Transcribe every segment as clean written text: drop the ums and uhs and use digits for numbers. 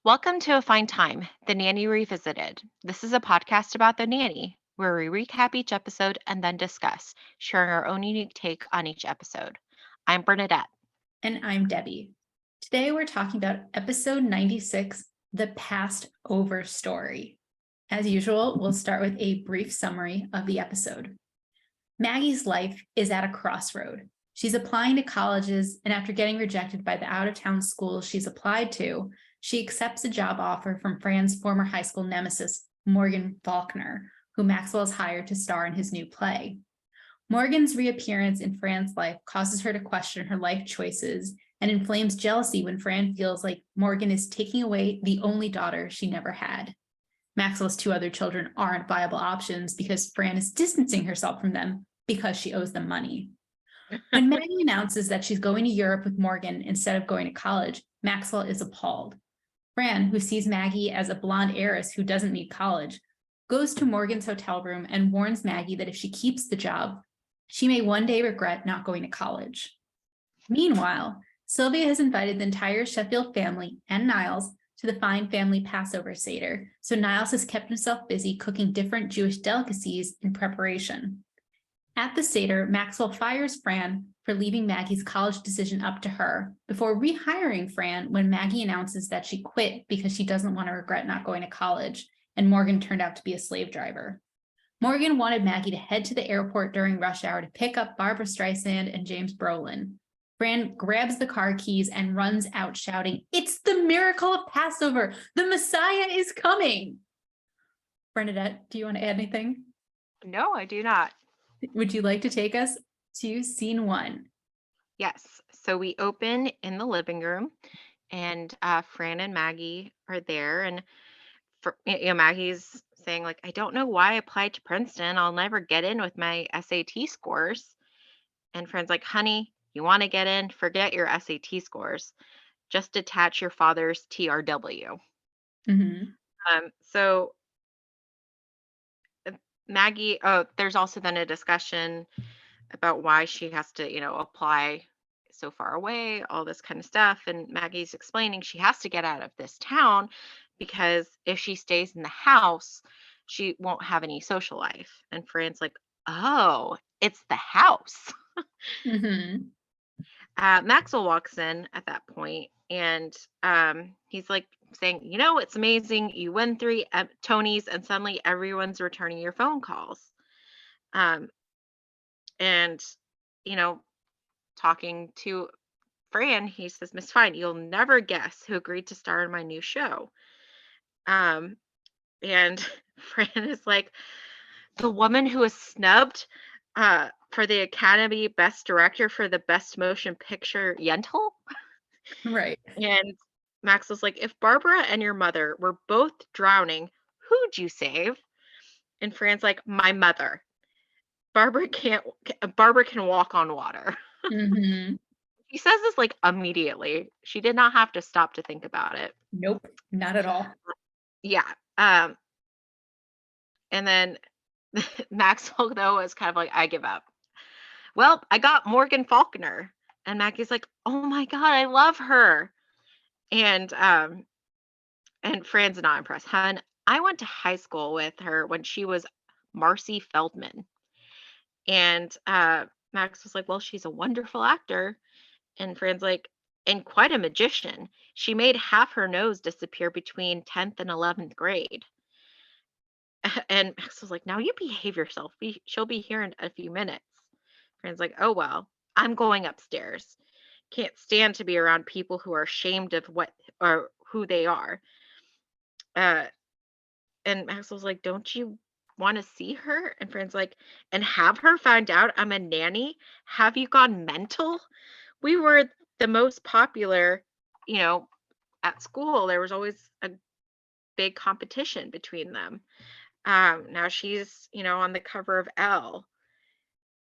Welcome to A Fine Time, The Nanny Revisited. This is a podcast about The Nanny, where we recap each episode and then discuss, sharing our own unique take on each episode. I'm Bernadette. And I'm Debbie. Today we're talking about episode 96, The Passed Over Story. As usual, we'll start with a brief summary of the episode. Maggie's life is at a crossroad. She's applying to colleges, and after getting rejected by the out-of-town schools she's applied to, she accepts a job offer from Fran's former high school nemesis, Morgan Faulkner, who Maxwell has hired to star in his new play. Morgan's reappearance in Fran's life causes her to question her life choices and inflames jealousy when Fran feels like Morgan is taking away the only daughter she never had. Maxwell's two other children aren't viable options because Fran is distancing herself from them because she owes them money. When Maggie announces that she's going to Europe with Morgan instead of going to college, Maxwell is appalled. Fran, who sees Maggie as a blonde heiress who doesn't need college, goes to Morgan's hotel room and warns Maggie that if she keeps the job, she may one day regret not going to college. Meanwhile, Sylvia has invited the entire Sheffield family and Niles to the Fine family Passover Seder, so Niles has kept himself busy cooking different Jewish delicacies in preparation. At the Seder, Maxwell fires Fran for leaving Maggie's college decision up to her before rehiring Fran when Maggie announces that she quit because she doesn't want to regret not going to college, and Morgan turned out to be a slave driver. Morgan wanted Maggie to head to the airport during rush hour to pick up Barbara Streisand and James Brolin. Fran grabs the car keys and runs out shouting, "It's the miracle of Passover! The Messiah is coming!" Bernadette, do you want to add anything? No, I do not. Would you like to take us to scene one? Yes. So we open in the living room, and Fran and Maggie are there, and Maggie's saying like, "I don't know why I applied to Princeton. I'll never get in with my SAT scores." And Fran's like, "Honey, you want to get in? Forget your SAT scores. Just attach your father's TRW." Mm-hmm. So Maggie, there's also then a discussion about why she has to, apply so far away, all this kind of stuff. And Maggie's explaining she has to get out of this town because if she stays in the house, she won't have any social life. And Fran's like, "Oh, it's the house." Mm-hmm. Maxwell walks in at that point, and he's like saying, "It's amazing. You win three Tonys, and suddenly everyone's returning your phone calls." Um, and, you know, talking to Fran, he says, "Miss Fine, you'll never guess who agreed to star in my new show." Um, and Fran is like, "The woman who was snubbed for the Academy Best Director for the Best Motion Picture Yentl?" Right. And Max was like, "If Barbara and your mother were both drowning, who'd you save?" And Fran's like, "My mother. Barbara can walk on water." Mm-hmm. He says this like immediately. She did not have to stop to think about it. Nope, not at all. Yeah. And then Maxwell though is kind of like, "I give up." "Well, I got Morgan Faulkner." And Maggie's like, "Oh my God, I love her." And Fran's not impressed. "Hun, I went to high school with her when she was Marcy Feldman." And Max was like, "Well, she's a wonderful actor." And Fran's like, "And quite a magician. She made half her nose disappear between 10th and 11th grade." And Max was like, "Now you behave yourself. She'll be here in a few minutes." Fran's like, "Oh, well, I'm going upstairs. Can't stand to be around people who are ashamed of what or who they are." Uh, and Max was like, "Don't you want to see her?" And Fran's like, "And have her find out I'm a nanny? Have you gone mental? We were the most popular, you know, at school. There was always a big competition between them. Now she's, on the cover of Elle,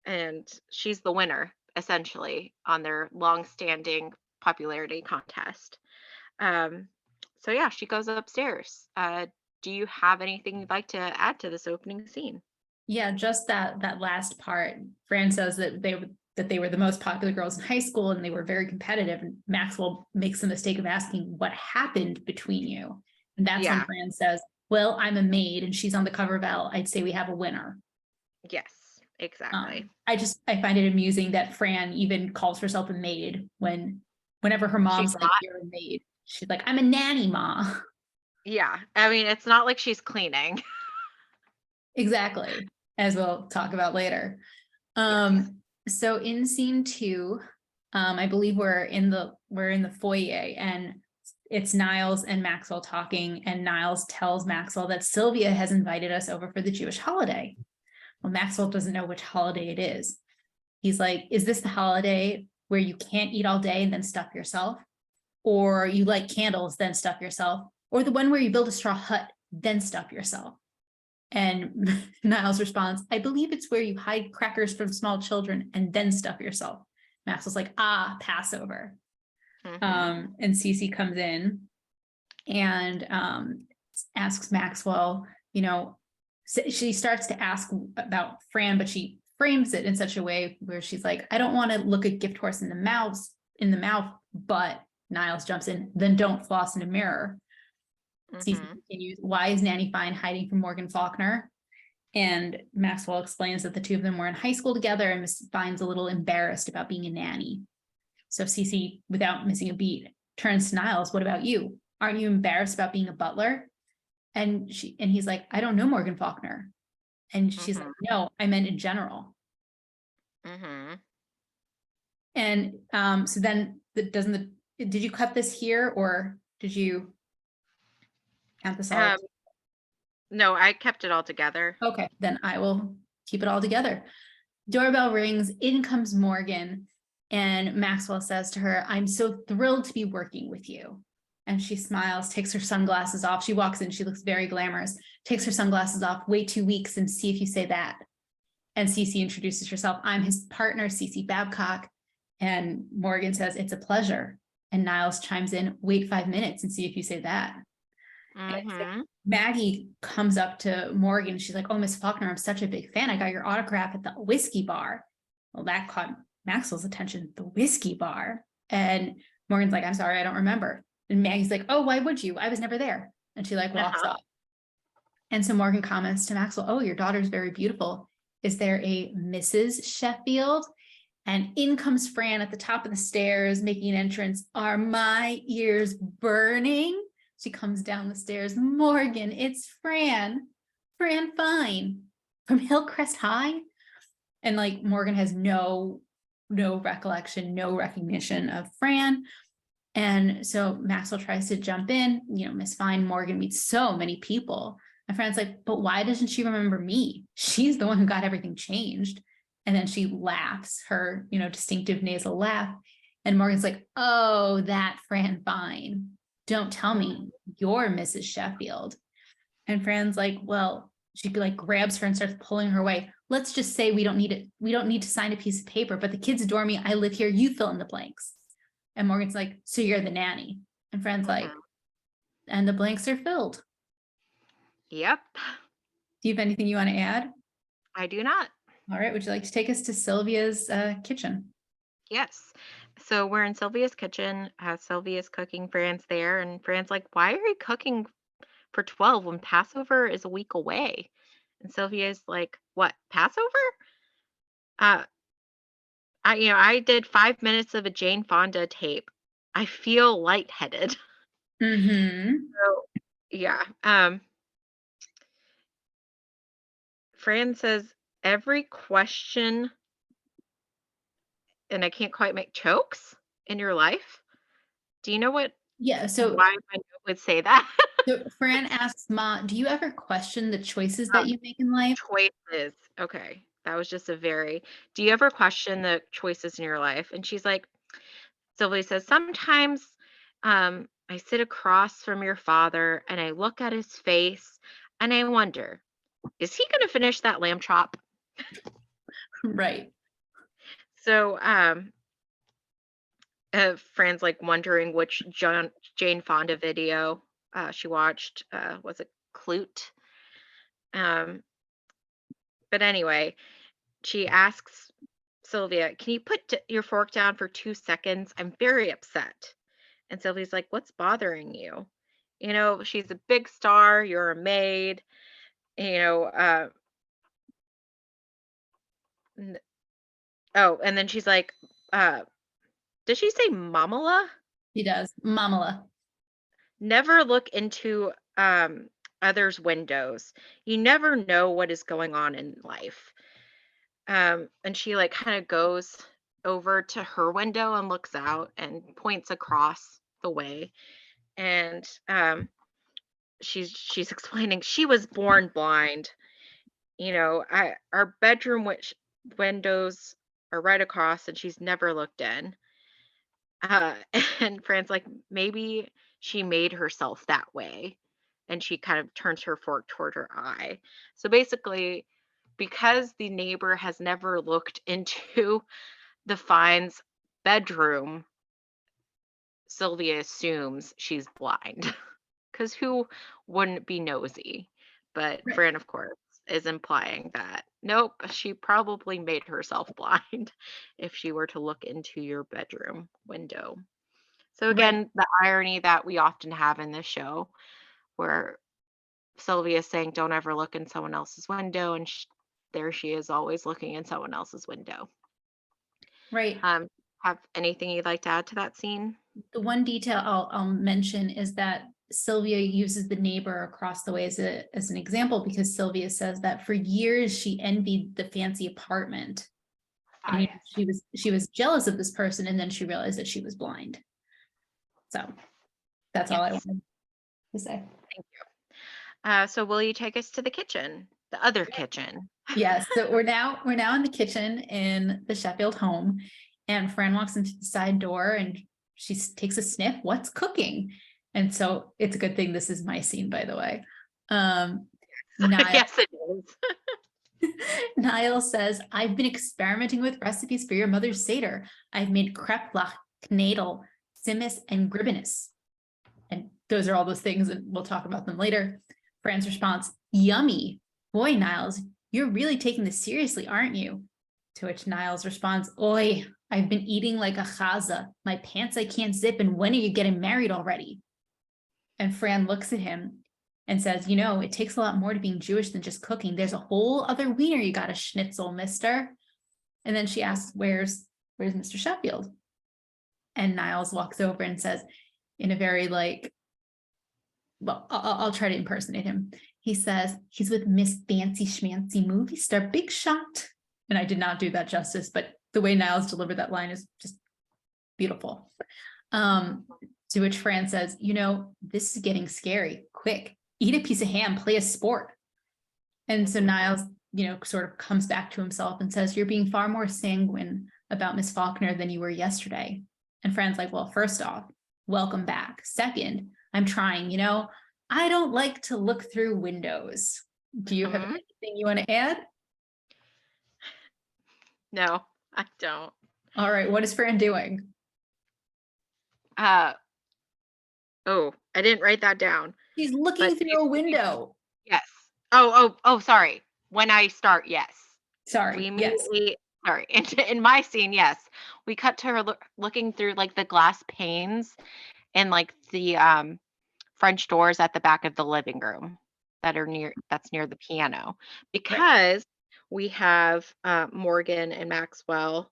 and she's the winner essentially on their long-standing popularity contest." Um, so yeah, she goes upstairs. Do you have anything you'd like to add to this opening scene? Yeah, just that last part. Fran says that that they were the most popular girls in high school and they were very competitive. And Maxwell makes the mistake of asking what happened between you. And that's when Yeah. Fran says, well, I'm a maid and she's on the cover of Elle. I'd say we have a winner. Yes. Exactly. I find it amusing that Fran even calls herself a maid whenever her She's mom's like, not. you're a maid. She's like, I'm a nanny, ma. Yeah. I mean, it's not like she's cleaning. Exactly. As we'll talk about later. Yes. So in scene 2, I believe we're in the foyer and it's Niles and Maxwell talking, and Niles tells Maxwell that Sylvia has invited us over for the Jewish holiday. Well, Maxwell doesn't know which holiday it is. He's like, is this the holiday where you can't eat all day and then stuff yourself? Or you light candles, then stuff yourself? Or the one where you build a straw hut, then stuff yourself? And Niles responds, I believe it's where you hide crackers from small children and then stuff yourself. Maxwell's like, Passover. Hmm. And Cece comes in and asks Maxwell, she starts to ask about Fran, but she frames it in such a way where she's like, I don't want to look a gift horse in the mouth, but Niles jumps in, then don't floss in a mirror. Cece Hmm. continues, why is Nanny Fine hiding from Morgan Faulkner? And Maxwell explains that the two of them were in high school together, and Miss Fine's a little embarrassed about being a nanny. So Cece, without missing a beat, turns to Niles, what about you? Aren't you embarrassed about being a butler? And he's like, I don't know Morgan Faulkner. And she's like, Hmm. no, I meant in general. Hmm. And so then did you cut this here or did you count this all? Um, no, I kept it all together. Okay, then I will keep it all together. Doorbell rings, in comes Morgan, and Maxwell says to her, I'm so thrilled to be working with you. And she smiles, takes her sunglasses off. She walks in, she looks very glamorous, takes her sunglasses off, wait 2 weeks and see if you say that. And Cece introduces herself. I'm his partner, Cece Babcock. And Morgan says, it's a pleasure. And Niles chimes in, wait 5 minutes and see if you say that. And Hmm. Maggie comes up to Morgan. She's like, oh, Miss Faulkner, I'm such a big fan. I got your autograph at the whiskey bar. Well, that caught Maxwell's attention, the whiskey bar. And Morgan's like, I'm sorry, I don't remember. And Maggie's like, oh, why would you? I was never there. And she like walks Uh-huh. off. And so Morgan comments to Maxwell, oh, your daughter's very beautiful. Is there a Mrs. Sheffield? And in comes Fran at the top of the stairs, making an entrance. Are my ears burning? She comes down the stairs. Morgan, it's Fran. Fran Fine from Hillcrest High. And like Morgan has no recollection, no recognition of Fran. And so Maxwell tries to jump in. Miss Fine, Morgan meets so many people. My friend's like, but why doesn't she remember me? She's the one who got everything changed. And then she laughs, her, distinctive nasal laugh. And Morgan's like, oh, that Fran Fine. Don't tell me you're Mrs. Sheffield. And Fran's like, well, she like grabs her and starts pulling her away. Let's just say we don't need it. We don't need to sign a piece of paper, but the kids adore me. I live here. You fill in the blanks. And Morgan's like, so you're the nanny. And Fran's like, Hmm. and the blanks are filled. Yep. Do you have anything you want to add? I do not. All right. Would you like to take us to Sylvia's kitchen? Yes. So we're in Sylvia's kitchen. Sylvia's cooking. Fran's there, and Fran's like, "Why are you cooking for 12 when Passover is a week away?" And Sylvia's like, "What, Passover? Uh, I did 5 minutes of a Jane Fonda tape. I feel lightheaded." Mm-hmm. So yeah. Fran says every question, and I can't quite make chokes in your life. Do you know Yeah. why my note would say that? So Fran asks Ma, do you ever question the choices that you make in life? Choices. Okay. That was just a very do you ever question the choices in your life? And she's like, Sylvie says, sometimes I sit across from your father and I look at his face and I wonder, is he going to finish that lamb chop? Right. So, Fran's like wondering which Jane Fonda video she watched. Was it Clute? Um, but anyway, she asks. Sylvia, can you put your fork down for 2 seconds? I'm very upset. And Sylvia's like, what's bothering you? She's a big star. You're a maid. You know, n- oh, and then she's like, uh, did she say mamala? She does. Mamala. Never look into others' windows. You never know what is going on in life. And she like kind of goes over to her window and looks out and points across the way. And she's explaining she was born blind. Our bedroom windows are right across, and she's never looked in. Uh, and Fran's like, maybe she made herself that way. And she kind of turns her fork toward her eye. So basically, because the neighbor has never looked into the Fine's bedroom, Sylvia assumes she's blind. Because who wouldn't be nosy? But Right. Fran, of course, is implying that nope, she probably made herself blind if she were to look into your bedroom window. So Right. again, the irony that we often have in this show where Sylvia is saying, "Don't ever look in someone else's window," and there she is always looking in someone else's window. Right. Um, have anything you'd like to add to that scene? The one detail I'll mention is that Sylvia uses the neighbor across the way as an example because Sylvia says that for years she envied the fancy apartment Ah, and yes. she was jealous of this person and then she realized that she was blind. So that's all I Yes. wanted to say. Thank you. So will you take us to the kitchen, the other kitchen? Yes, so we're now in the kitchen in the Sheffield home, and Fran walks into the side door and she takes a sniff. What's cooking? And so it's a good thing this is my scene, by the way. Niall Yes, it is. Niall says, "I've been experimenting with recipes for your mother's Seder. I've made kreplach, knedel, simmis, and gribbinus." And those are all those things, and we'll talk about them later. Fran's response, "Yummy. Boy, Niles, you're really taking this seriously, aren't you?" To which Niles responds, "Oi, I've been eating like a chaza. My pants I can't zip, and when are you getting married already?" And Fran looks at him and says, "It takes a lot more to being Jewish than just cooking. There's a whole other wiener you got to schnitzel, mister." And then she asks, where's Mr. Sheffield? And Niles walks over and says, in a very well, I'll try to impersonate him. He says he's with Miss Fancy Schmancy movie star Big Shot. And I did not do that justice, but the way Niles delivered that line is just beautiful. Um, to which Fran says, this is getting scary. Quick, eat a piece of ham, play a sport. And so Niles, sort of comes back to himself and says, "You're being far more sanguine about Miss Faulkner than you were yesterday." And Fran's like, "Well, first off, welcome back. Second, I'm trying, I don't like to look through windows." Do you have Mhm. anything you want to add? No, I don't. All right, what is Fran doing? Uh, oh, I didn't write that down, She's but looking through a window. yes. Oh, sorry. When I start, yes. We Sorry. Yes. immediately sorry. In my scene, yes. We cut to her looking through like the glass panes and like the French doors at the back of the living room that's near the piano Right. because we have Morgan and Maxwell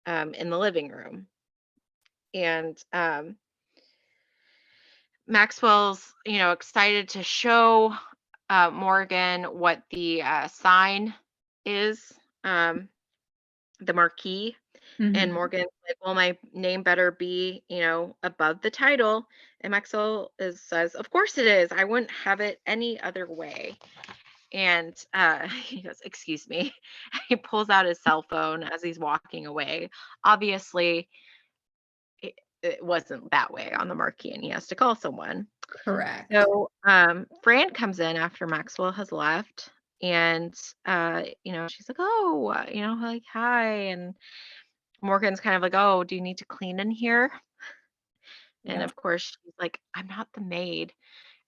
in the living room. And Maxwell's, excited to show Morgan what the sign is, the marquee. And Mhm. Morgan's like, "Well, my name better be, above the title." And Maxwell says, "Of course it is. I wouldn't have it any other way." And he goes, "Excuse me." He pulls out his cell phone as he's walking away. Obviously, it wasn't that way on the marquee, and he has to call someone. Correct. So, Fran comes in after Maxwell has left, and she's like, "Oh, like hi," and Morgan's kind of like, "Oh, do you need to clean in here?" And Yep. of course, she's like, "I'm not the maid."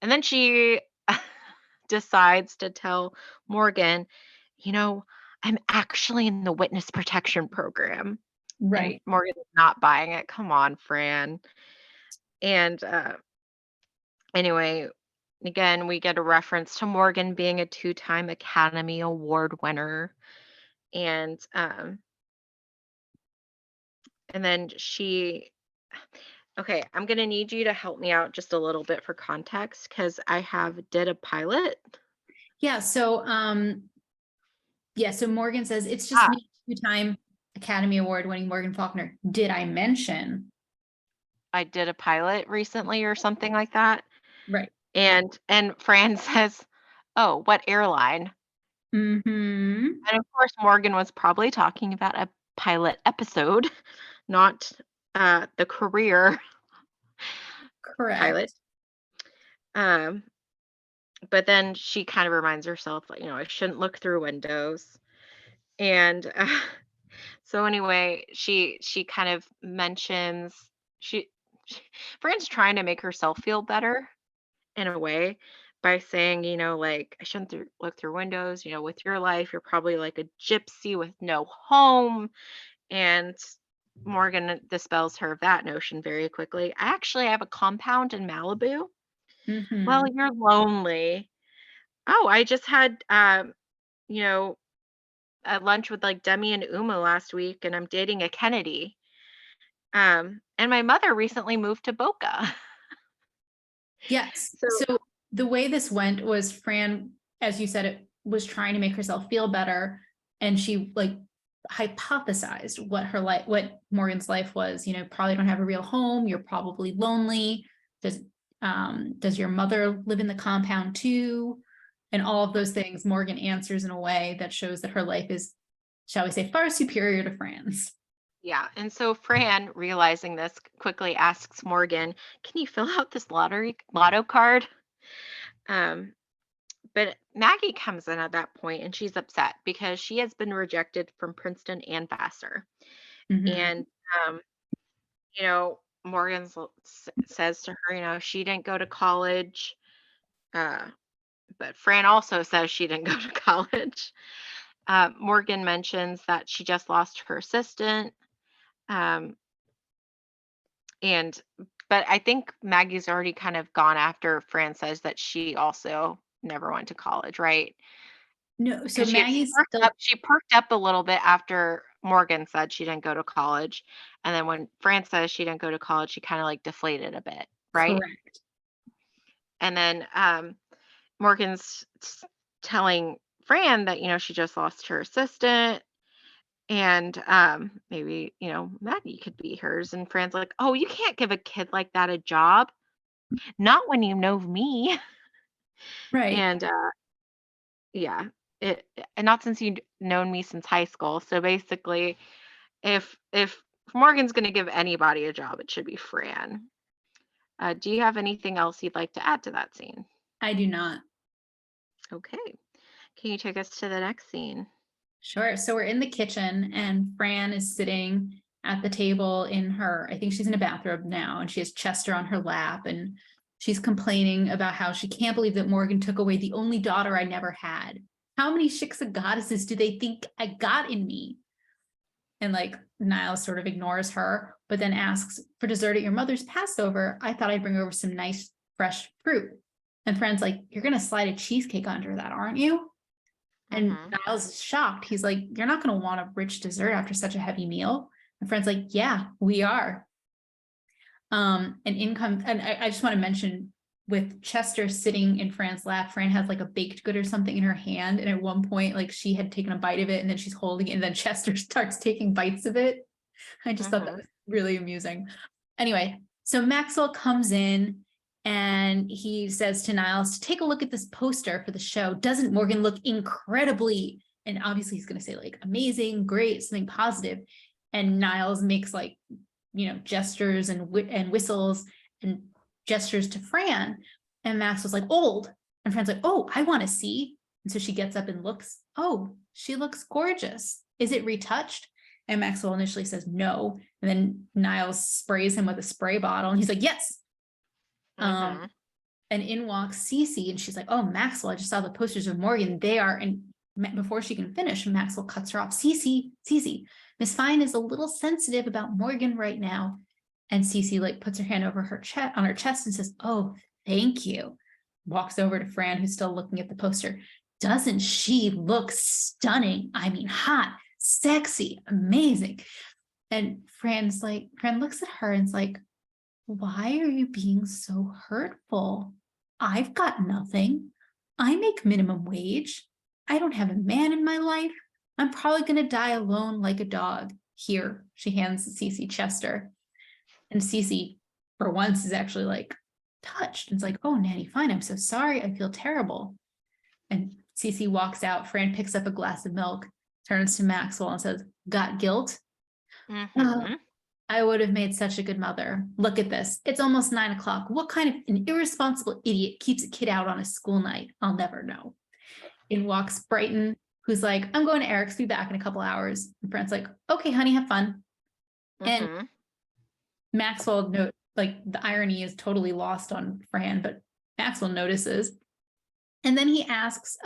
And then she decides to tell Morgan, "You know, I'm actually in the witness protection program. And Right. Morgan's not buying it. Come on, Fran. And anyway, again, we get a reference to Morgan being a two-time Academy Award winner. And and then she okay, I'm gonna need you to help me out just a little bit for context because I have did a pilot. Yeah. So Morgan says, it's just Ah, me, two-time Academy Award winning Morgan Faulkner. Did I mention? I did a pilot recently or something like that. Right. And Fran says, "Oh, what airline?" Mm-hmm. And of course, Morgan was probably talking about a pilot episode, not the career pilot. Correct. Um, but then she kind of reminds herself, like, I shouldn't look through windows. And so anyway, she kind of mentions she, she Fran's trying to make herself feel better in a way by saying, like, I shouldn't look through windows, with your life, you're probably like a gypsy with no home. And Morgan dispels her of that notion very quickly. I actually have a compound in Malibu. Well, Mm-hmm. you're lonely. Oh, I just had, you know, at lunch with like Demi and Uma last week, and I'm dating a Kennedy. And my mother recently moved to Boca. Yes. So, So the way this went was Fran, as you said, it was trying to make herself feel better. And she like hypothesized what her life, what Morgan's life was, probably don't have a real home. You're probably lonely. Does your mother live in the compound too? And all of those things, Morgan answers in a way that shows that her life is, shall we say, far superior to Fran's. yeah. And so Fran, realizing this, quickly asks Morgan, "Can you fill out this lotto card?" Um, but Maggie comes in at that point and she's upset because she has been rejected from Princeton and Vassar. Mm-hmm. And, um, Morgan says to her, she didn't go to college. Uh, but Fran also says she didn't go to college. Morgan mentions that she just lost her assistant. Um, and, but I think Maggie's already kind of gone after Fran says that she also never went to college, right? No, so 'Cause she Maggie's perked still up she perked up a little bit after Morgan said she didn't go to college, and then when Fran says she didn't go to college, she kinda, like, deflated a bit, right? correct. And then, Morgan's telling Fran that, she just lost her assistant and, maybe, Maggie could be hers, and Fran's like, "Oh, you can't give a kid like that a job, not when you know me." Right. And, yeah, and not since you'd known me since high school, so basically if Morgan's gonna give anybody a job, it should be Fran. Do you have anything else you'd like to add to that scene? I do not. Okay. Can you take us to the next scene? Sure. So we're in the kitchen and Fran is sitting at the table in her, I think she's in a bathrobe now, and she has Chester on her lap and she's complaining about how she can't believe that Morgan took away the only daughter I never had. How many Shiksa goddesses do they think I got in me? And like Niles sort of ignores her, but then asks for dessert at your mother's Passover. I thought I'd bring over some nice fresh fruit. And Fran's like, you're going to slide a cheesecake under that, aren't you? And Mhm. Niles is shocked. He's like, you're not going to want a rich dessert after such a heavy meal. And Fran's like, yeah, we are. And I just want to mention with Chester sitting in Fran's lap, Fran has like a baked good or something in her hand. And at one point, like she had taken a bite of it and then she's holding it, and then Chester starts taking bites of it. I just thought that Mhm. was really amusing. Anyway, so Maxwell comes in and he says to Niles to take a look at this poster for the show. Doesn't Morgan look incredibly? And obviously he's going to say like amazing, great, something positive. And Niles makes like, gestures and whistles and gestures to Fran. And Max was like, old. And Fran's like, oh, I want to see. And so she gets up and looks. Oh, she looks gorgeous. Is it retouched? And Maxwell initially says no. And then Niles sprays him with a spray bottle. And he's like, yes. Um, Mhm. and in walks Cece. And she's like, oh, Maxwell, I just saw the posters of Morgan. They are Before she can finish, Maxwell cuts her off. Cece, Cece, Miss Fine is a little sensitive about Morgan right now. And Cece like puts her hand over her chest on her chest and says, "Oh, thank you." Walks over to Fran, who's still looking at the poster. Doesn't she look stunning? I mean, hot, sexy, amazing. And Fran looks at her and's like, why are you being so hurtful? I've got nothing. I make minimum wage. I don't have a man in my life. I'm probably going to die alone like a dog. Here, she hands Cece Chester. And Cece, for once, is actually like touched. And it's like, oh, Nanny, fine. I'm so sorry. I feel terrible. And Cece walks out. Fran picks up a glass of milk, turns to Maxwell and says, got guilt? "Oh, Mhm. I would have made such a good mother. Look at this. It's almost 9 o'clock. What kind of an irresponsible idiot keeps a kid out on a school night? I'll never know." In walks Brighton, who's like, I'm going to Eric's, be back in a couple hours. And Brent's like, okay, honey, have fun. And Mhm. Maxwell note like the irony is totally lost on Fran, but Maxwell notices. And then he asks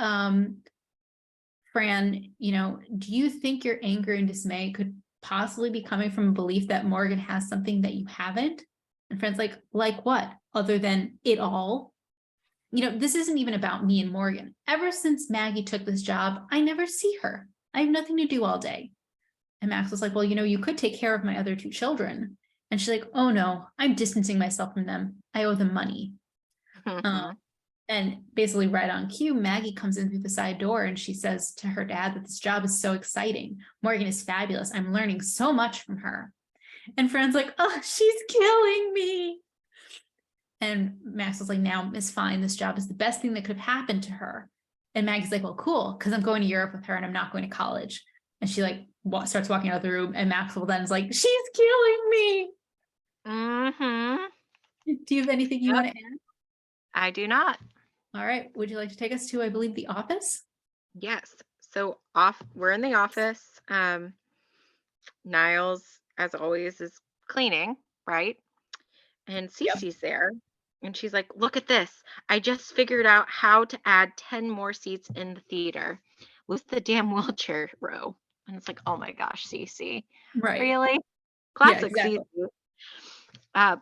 Fran, do you think your anger and dismay could possibly be coming from a belief that Morgan has something that you haven't? And Fran's like what? Other than it all? This isn't even about me and Morgan. Ever since Maggie took this job, I never see her. I have nothing to do all day. And Max was like, well, you could take care of my other two children. And she's like, oh no, I'm distancing myself from them. I owe them money. Uh, Mhm. and basically, right on cue, Maggie comes in through the side door and she says to her dad that this job is so exciting. Morgan is fabulous. I'm learning so much from her. And Fran's like, oh, she's killing me. And Max was like, now, Miss Fine, this job is the best thing that could have happened to her. And Maggie's like, well, cool, because I'm going to Europe with her and I'm not going to college. And she like starts walking out of the room, and Maxwell then is like, she's killing me. Mhm. Do you have anything you Yep. want to add? I do not. All right. Would you like to take us to, I believe, the office? Yes. So we're in the office. Niles, as always, is cleaning, right? And Yep. Cece's there. And she's like, look at this. I just figured out how to add 10 more seats in the theater. Lose the damn wheelchair row. And it's like, oh my gosh, Cece. Right. Really? Yeah, Classic Cece. exactly.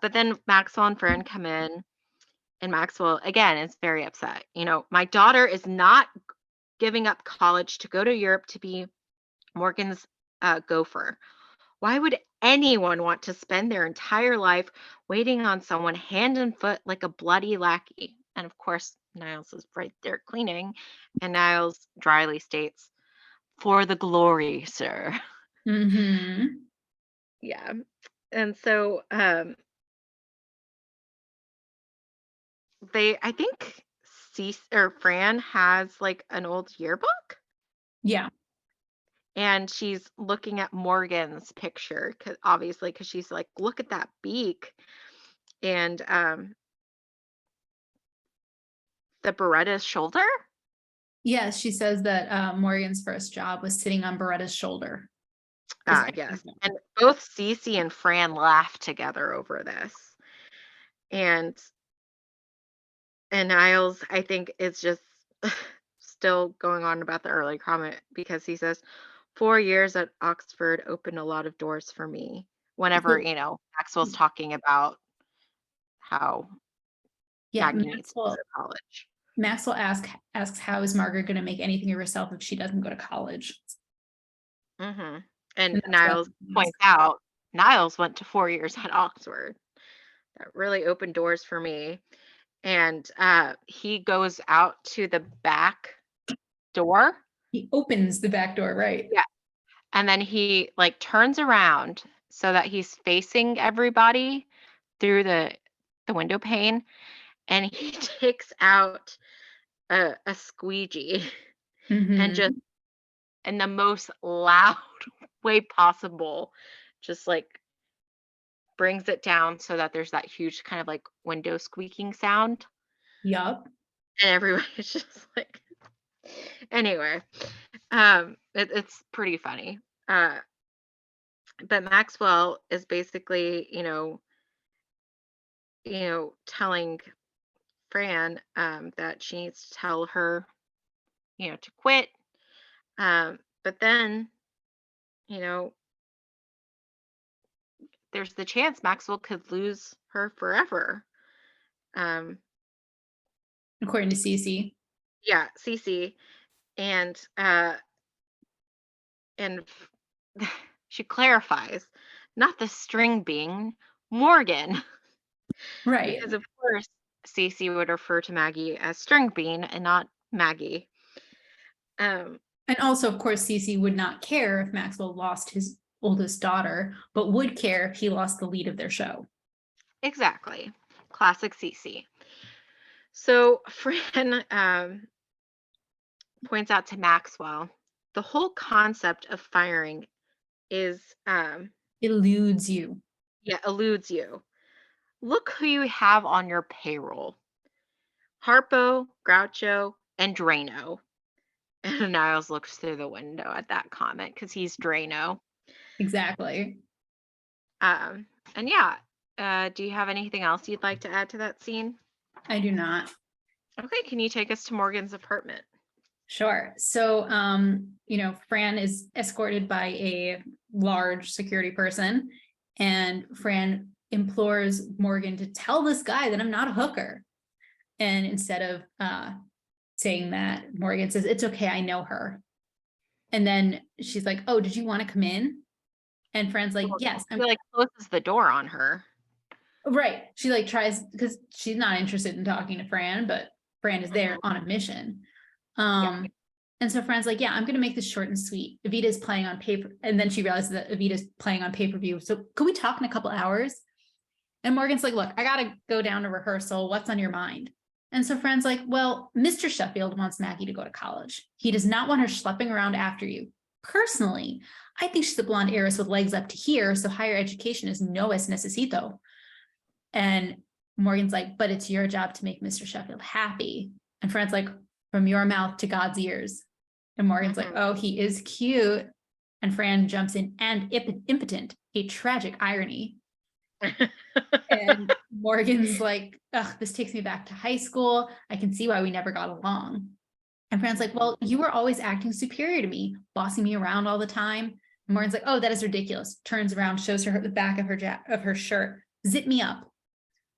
But then Maxwell and Fran come in, and Maxwell, again, is very upset. My daughter is not giving up college to go to Europe to be Morgan's gopher. Why would anyone want to spend their entire life waiting on someone hand and foot like a bloody lackey? And of course, Niles is right there cleaning, and Niles dryly states, for the glory, sir. Mm-hmm. Yeah. And so I think Fran has like an old yearbook, Yeah. and she's looking at Morgan's picture, obviously, because she's like, look at that beak. And the Beretta's shoulder. Yes, she says that Morgan's first job was sitting on Beretta's shoulder. Is Ah, yes. And both Cece and Fran laugh together over this. And Niles, I think, is just still going on about the early comment because he says, 4 years at Oxford opened a lot of doors for me. Whenever, so, Maxwell's talking about how yeah, Maggie needs to go to college. Maxwell asks how is Margaret going to make anything of herself if she doesn't go to college? Hmm. And And that's what Niles points out, Niles went to 4 years at Oxford. That really opened doors for me. And he goes out to the back door. he opens the back door, right? Yeah. And then he like turns around so that he's facing everybody through the window pane, and he takes out a squeegee and just Mm-hmm. in the most loud way possible, just like brings it down so that there's that huge kind of like window squeaking sound. Yup. And everybody's just like, anyway, it's pretty funny. But Maxwell is basically, telling Fran that she needs to tell her, to quit, But then, you know, there's the chance Maxwell could lose her forever. Um, According to Cece. yeah, Cece, and and she clarifies, not the string being Morgan, Right. because of course Cece would refer to Maggie as string bean and not Maggie. Um, And also, of course, Cece would not care if Maxwell lost his oldest daughter, but would care if he lost the lead of their show. exactly, classic Cece. So Fran points out to Maxwell the whole concept of firing is Eludes you. yeah, eludes you. Look who you have on your payroll. Harpo, Groucho, and Drano. And Niles looks through the window at that comment because he's Drano. Exactly. Um, and yeah, do you have anything else you'd like to add to that scene? I do not. Okay, can you take us to Morgan's apartment? Sure. So, Fran is escorted by a large security person, and Fran implores Morgan to tell this guy that I'm not a hooker. And instead of saying that, Morgan says, "It's okay, I know her." And then she's like, "Oh, did you want to come in?" And Fran's like, Well, "Yes, he I'm like closes the door on her. right." She like tries because she's not interested in talking to Fran, but Fran is there Hmm. on a mission. Yeah. And so Fran's like, "Yeah, I'm going to make this short and sweet. Evita's playing on paper." And then she realizes that Evita's playing on pay-per-view. So could we talk in a couple hours? And Morgan's like, "Look, I got to go down to rehearsal. What's on your mind?" And so Fran's like, "Well, Mr. Sheffield wants Maggie to go to college. He does not want her schlepping around after you. Personally, I think she's a blonde heiress with legs up to here, so higher education is no es necesito." And Morgan's like, "But it's your job to make Mr. Sheffield happy." And Fran's like, "From your mouth to God's ears." And Morgan's like, Hmm. "Oh, he is cute." And Fran jumps in and impotent, a tragic irony. And Morgan's like, "Ugh, this takes me back to high school. I can see why we never got along." And Fran's like, Hmm. "Well, you were always acting superior to me, bossing me around all the time." And Morgan's like, "Oh, that is ridiculous." Turns around, shows her the back of her shirt. "Zip me up."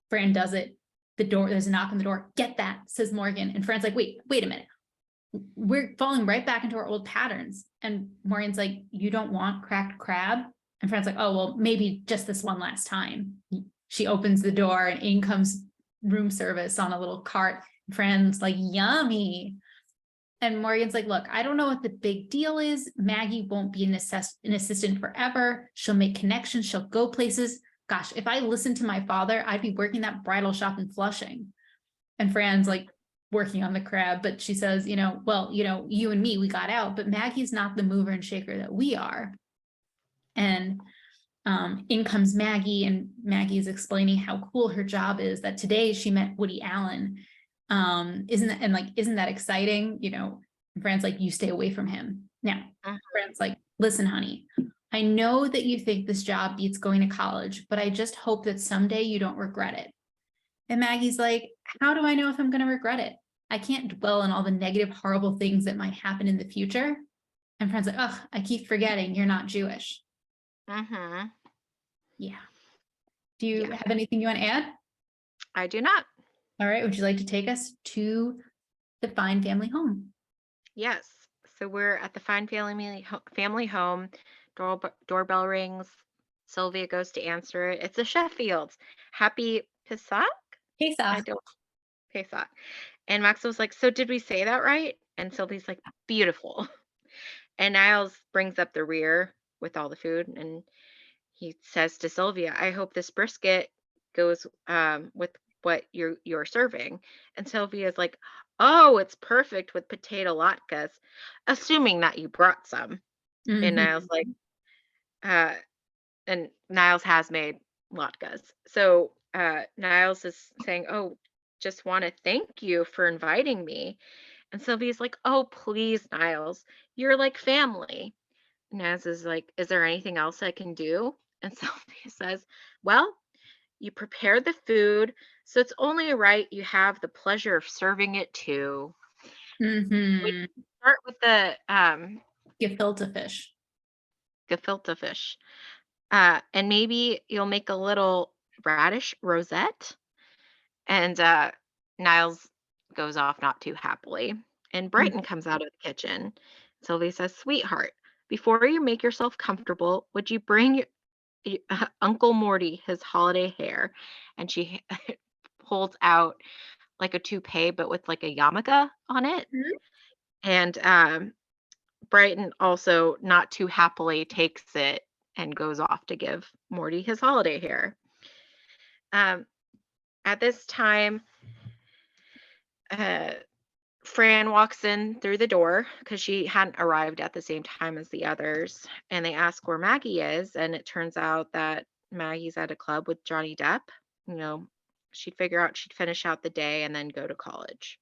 Fran does it. The door, there's a knock on the door. "Get that," says Morgan. And Fran's like, wait a minute. We're falling right back into our old patterns. And Morgan's like, "You don't want cracked crab?" And Fran's like, "Oh, well, maybe just this one last time." She opens the door and in comes room service on a little cart. Fran's like, "Yummy." And Morgan's like, "Look, I don't know what the big deal is. Maggie won't be an assistant forever. She'll make connections. She'll go places. Gosh, if I listened to my father, I'd be working that bridal shop in Flushing." And Fran's like working on the crab, but she says, "Well, you and me, we got out, but Maggie's not the mover and shaker that we are." And in comes Maggie, and Maggie's explaining how cool her job is, that today she met Woody Allen. Isn't that exciting? Fran's like, "You stay away from him." Now, Fran's like, "Listen, honey, I know that you think this job beats going to college, but I just hope that someday you don't regret it." And Maggie's like, "How do I know if I'm going to regret it? I can't dwell on all the negative, horrible things that might happen in the future." And Fran's like, "Ugh, I keep forgetting you're not Jewish." Hmm. Yeah. Do you Yeah, have anything you want to add? I do not. All right. Would you like to take us to the Fine family home? Yes. So we're at the Fine family home. Doorbell rings. Sylvia goes to answer it. It's the Sheffields. Happy Pesach? I Pesach. don't Pesach. And Maxwell's like, so did we say that right? And Sylvia's like, beautiful. And Niles brings up the rear with all the food, and he says to Sylvia, I hope this brisket goes with what you're serving. And Sylvia's like, oh, it's perfect with potato latkes, assuming that you brought some. And Niles Mhm. like, uh, and Niles has made latkes. So Niles is saying, oh, just want to thank you for inviting me. And Sylvia's like, oh, please, Niles, you're like family. Naz is like, is there anything else I can do? And Sylvia says, well, you prepared the food, so it's only right you have the pleasure of serving it too. Which Mhm. start with the Gefilte fish. gefilte fish. And maybe you'll make a little radish rosette. And Niles goes off not too happily. And Mm. Brighton comes out of the kitchen. Sylvie says, "Sweetheart, before you make yourself comfortable, would you bring Uncle Morty his holiday hair?" And she pulls out like a toupee, but with like a yarmulke on it. Mhm. And Brighton also not too happily takes it and goes off to give Morty his holiday hair. Um, at this time, uh, Fran walks in through the door because she hadn't arrived at the same time as the others, and they ask where Maggie is, and it turns out that Maggie's at a club with Johnny Depp. You know, she'd figure out she'd finish out the day and then go to college.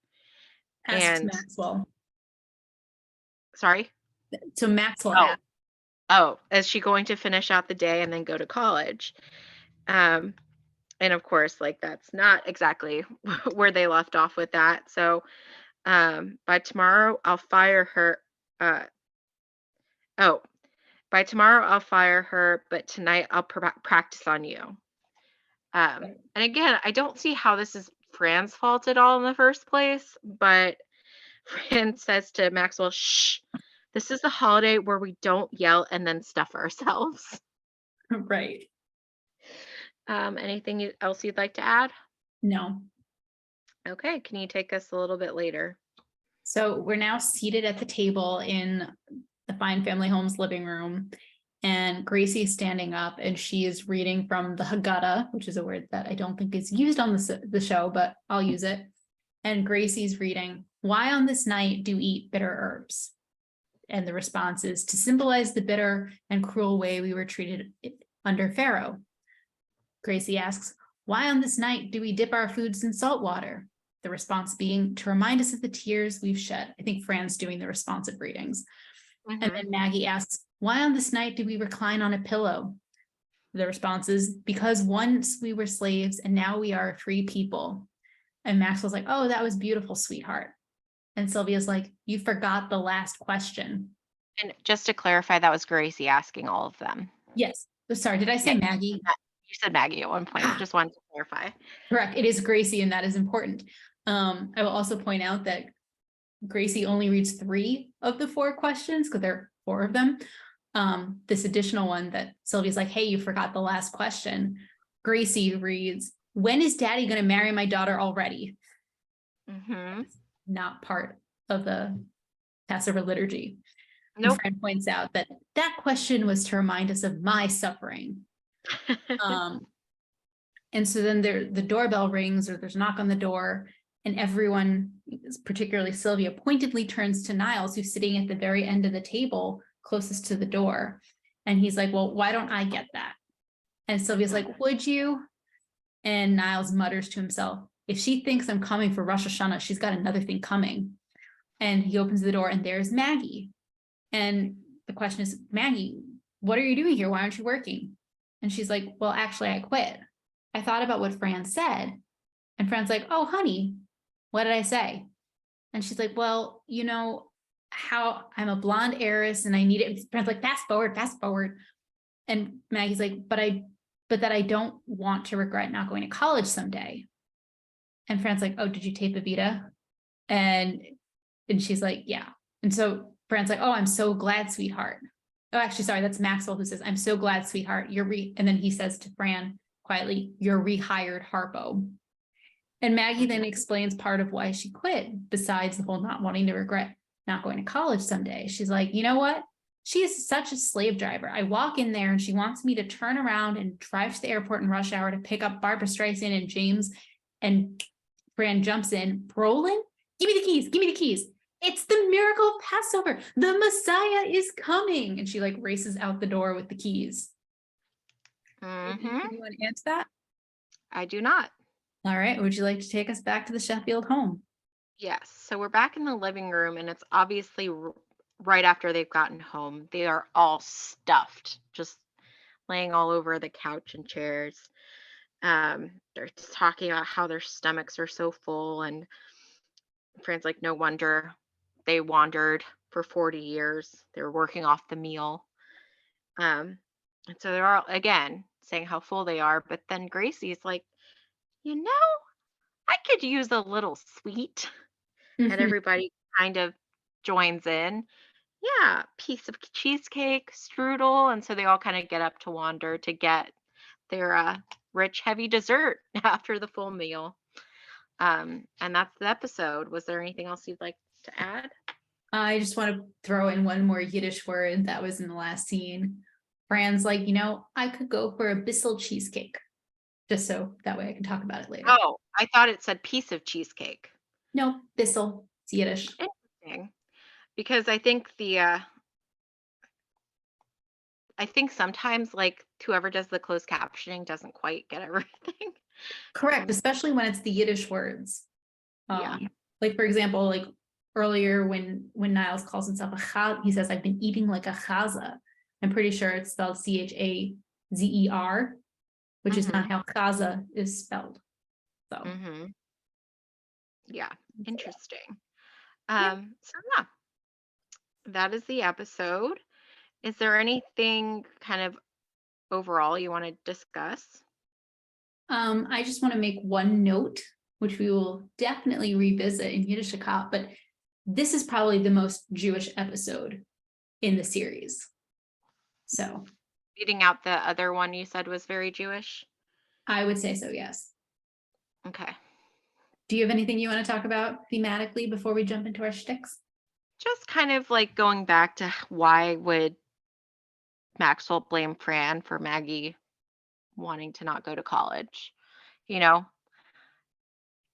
Asks And Maxwell. sorry? So Maxwell Oh, asks, oh, is she going to finish out the day and then go to college? Um, and of course, like that's not exactly where they left off with that. So by tomorrow, I'll fire her. Uh, oh, By tomorrow, I'll fire her, but tonight I'll practice on you. And again, I don't see how this is Fran's fault at all in the first place, but Fran says to Maxwell, "Shh, this is the holiday where we don't yell and then stuff ourselves." right. Anything else you'd like to add? No. Okay, can you take us a little bit later? So we're now seated at the table in the Fine Family Homes living room, and Gracie's standing up and she is reading from the Haggadah, which is a word that I don't think is used on the show, but I'll use it. And Gracie's reading, "Why on this night do eat bitter herbs?" And the response is, "To symbolize the bitter and cruel way we were treated under Pharaoh." Gracie asks, "Why on this night do we dip our foods in salt water?" The response being, "To remind us of the tears we've shed." I think Fran's doing the responsive readings. And Hmm. then Maggie asks, "Why on this night do we recline on a pillow?" The response is, "Because once we were slaves and now we are a free people." And Maxwell's like, "Oh, that was beautiful, sweetheart." And Sylvia's like, "You forgot the last question." And just to clarify, that was Gracie asking all of them. Yes. Sorry, did I Yeah, say Maggie? you said Maggie at one point. Ah, Just wanted to clarify. correct. It is Gracie, and that is important. I will also point out that Gracie only reads 3 of the 4 questions because there are 4 of them. This additional one that Sylvia's like, "Hey, you forgot the last question." Gracie reads, "When is daddy going to marry my daughter already?" Hmm. Not part of the Passover liturgy. And Nope. Fran points out that that question was to remind us of my suffering. Um, and so then the doorbell rings, or there's a knock on the door, and everyone, particularly Sylvia, pointedly turns to Niles, who's sitting at the very end of the table closest to the door. And he's like, "Well, why don't I get that?" And Sylvia's like, "Would you?" And Niles mutters to himself, "If she thinks I'm coming for Rosh Hashanah, she's got another thing coming." And he opens the door, and there's Maggie. And the question is, "Maggie, what are you doing here? Why aren't you working?" And she's like, "Well, actually, I quit. I thought about what Fran said." And Fran's like, "Oh, honey, what did I say?" And she's like, "Well, how I'm a blonde heiress and I need it." Fran's like, "Fast forward, fast forward." And Maggie's like, but that I don't want to regret not going to college someday." And Fran's like, "Oh, did you tape Evita?" And she's like, "Yeah." And so Fran's like, "Oh, I'm so glad, sweetheart." Oh, actually, sorry, that's Maxwell who says, "I'm so glad, sweetheart. And then he says to Fran quietly, "You're rehired Harpo." And Maggie then explains part of why she quit, besides the whole not wanting to regret not going to college someday. She's like, "You know what? She is such a slave driver. I walk in there and she wants me to turn around and drive to the airport in rush hour to pick up Barbara Streisand and James." And Fran jumps in, "Brolin, give me the keys, give me the keys. It's the miracle of Passover. The Messiah is coming." And she like races out the door with the keys. Hmm. Anyone answer that? I do not. All right. Would you like to take us back to the Sheffield home? Yes. So we're back in the living room, and it's obviously right after they've gotten home. They are all stuffed, just laying all over the couch and chairs. They're talking about how their stomachs are so full, and Fran's like, "No wonder. they wandered for 40 years. They were working off the meal. Um, and so they're all again saying how full they are, but then Gracie's like, you know, I could use a little sweet. And Mhm. everybody kind of joins in. Yeah, piece of cheesecake, strudel. And so they all kind of get up to wander to get their rich, heavy dessert after the full meal. And that's the episode. Was there anything else you'd like to add? I just want to throw in one more Yiddish word that was in the last scene. Fran's like, I could go for a Bissell cheesecake, just so that way I can talk about it later. Oh, I thought it said piece of cheesecake. No, Bissell, it's Yiddish. Interesting. Because I think sometimes like whoever does the closed captioning doesn't quite get everything. Correct, Um, especially when it's the Yiddish words. yeah. Like for example, like earlier when Niles calls himself a chaz, he says, "I've been eating like a chaza." I'm pretty sure it's spelled Chazer, which is Mhm. not how chaza is spelled. So Mhm. Yeah. Interesting. yeah. So yeah, that is the episode. Is there anything kind of overall you want to discuss? I just want to make one note, which we will definitely revisit in Yiddishkeit, but this is probably the most Jewish episode in the series. So Beating out the other one you said was very Jewish? I would say so, yes. Okay. Do you have anything you want to talk about thematically before we jump into our shticks? Just kind of like going back to why would Maxwell blame Fran for Maggie wanting to not go to college? You know,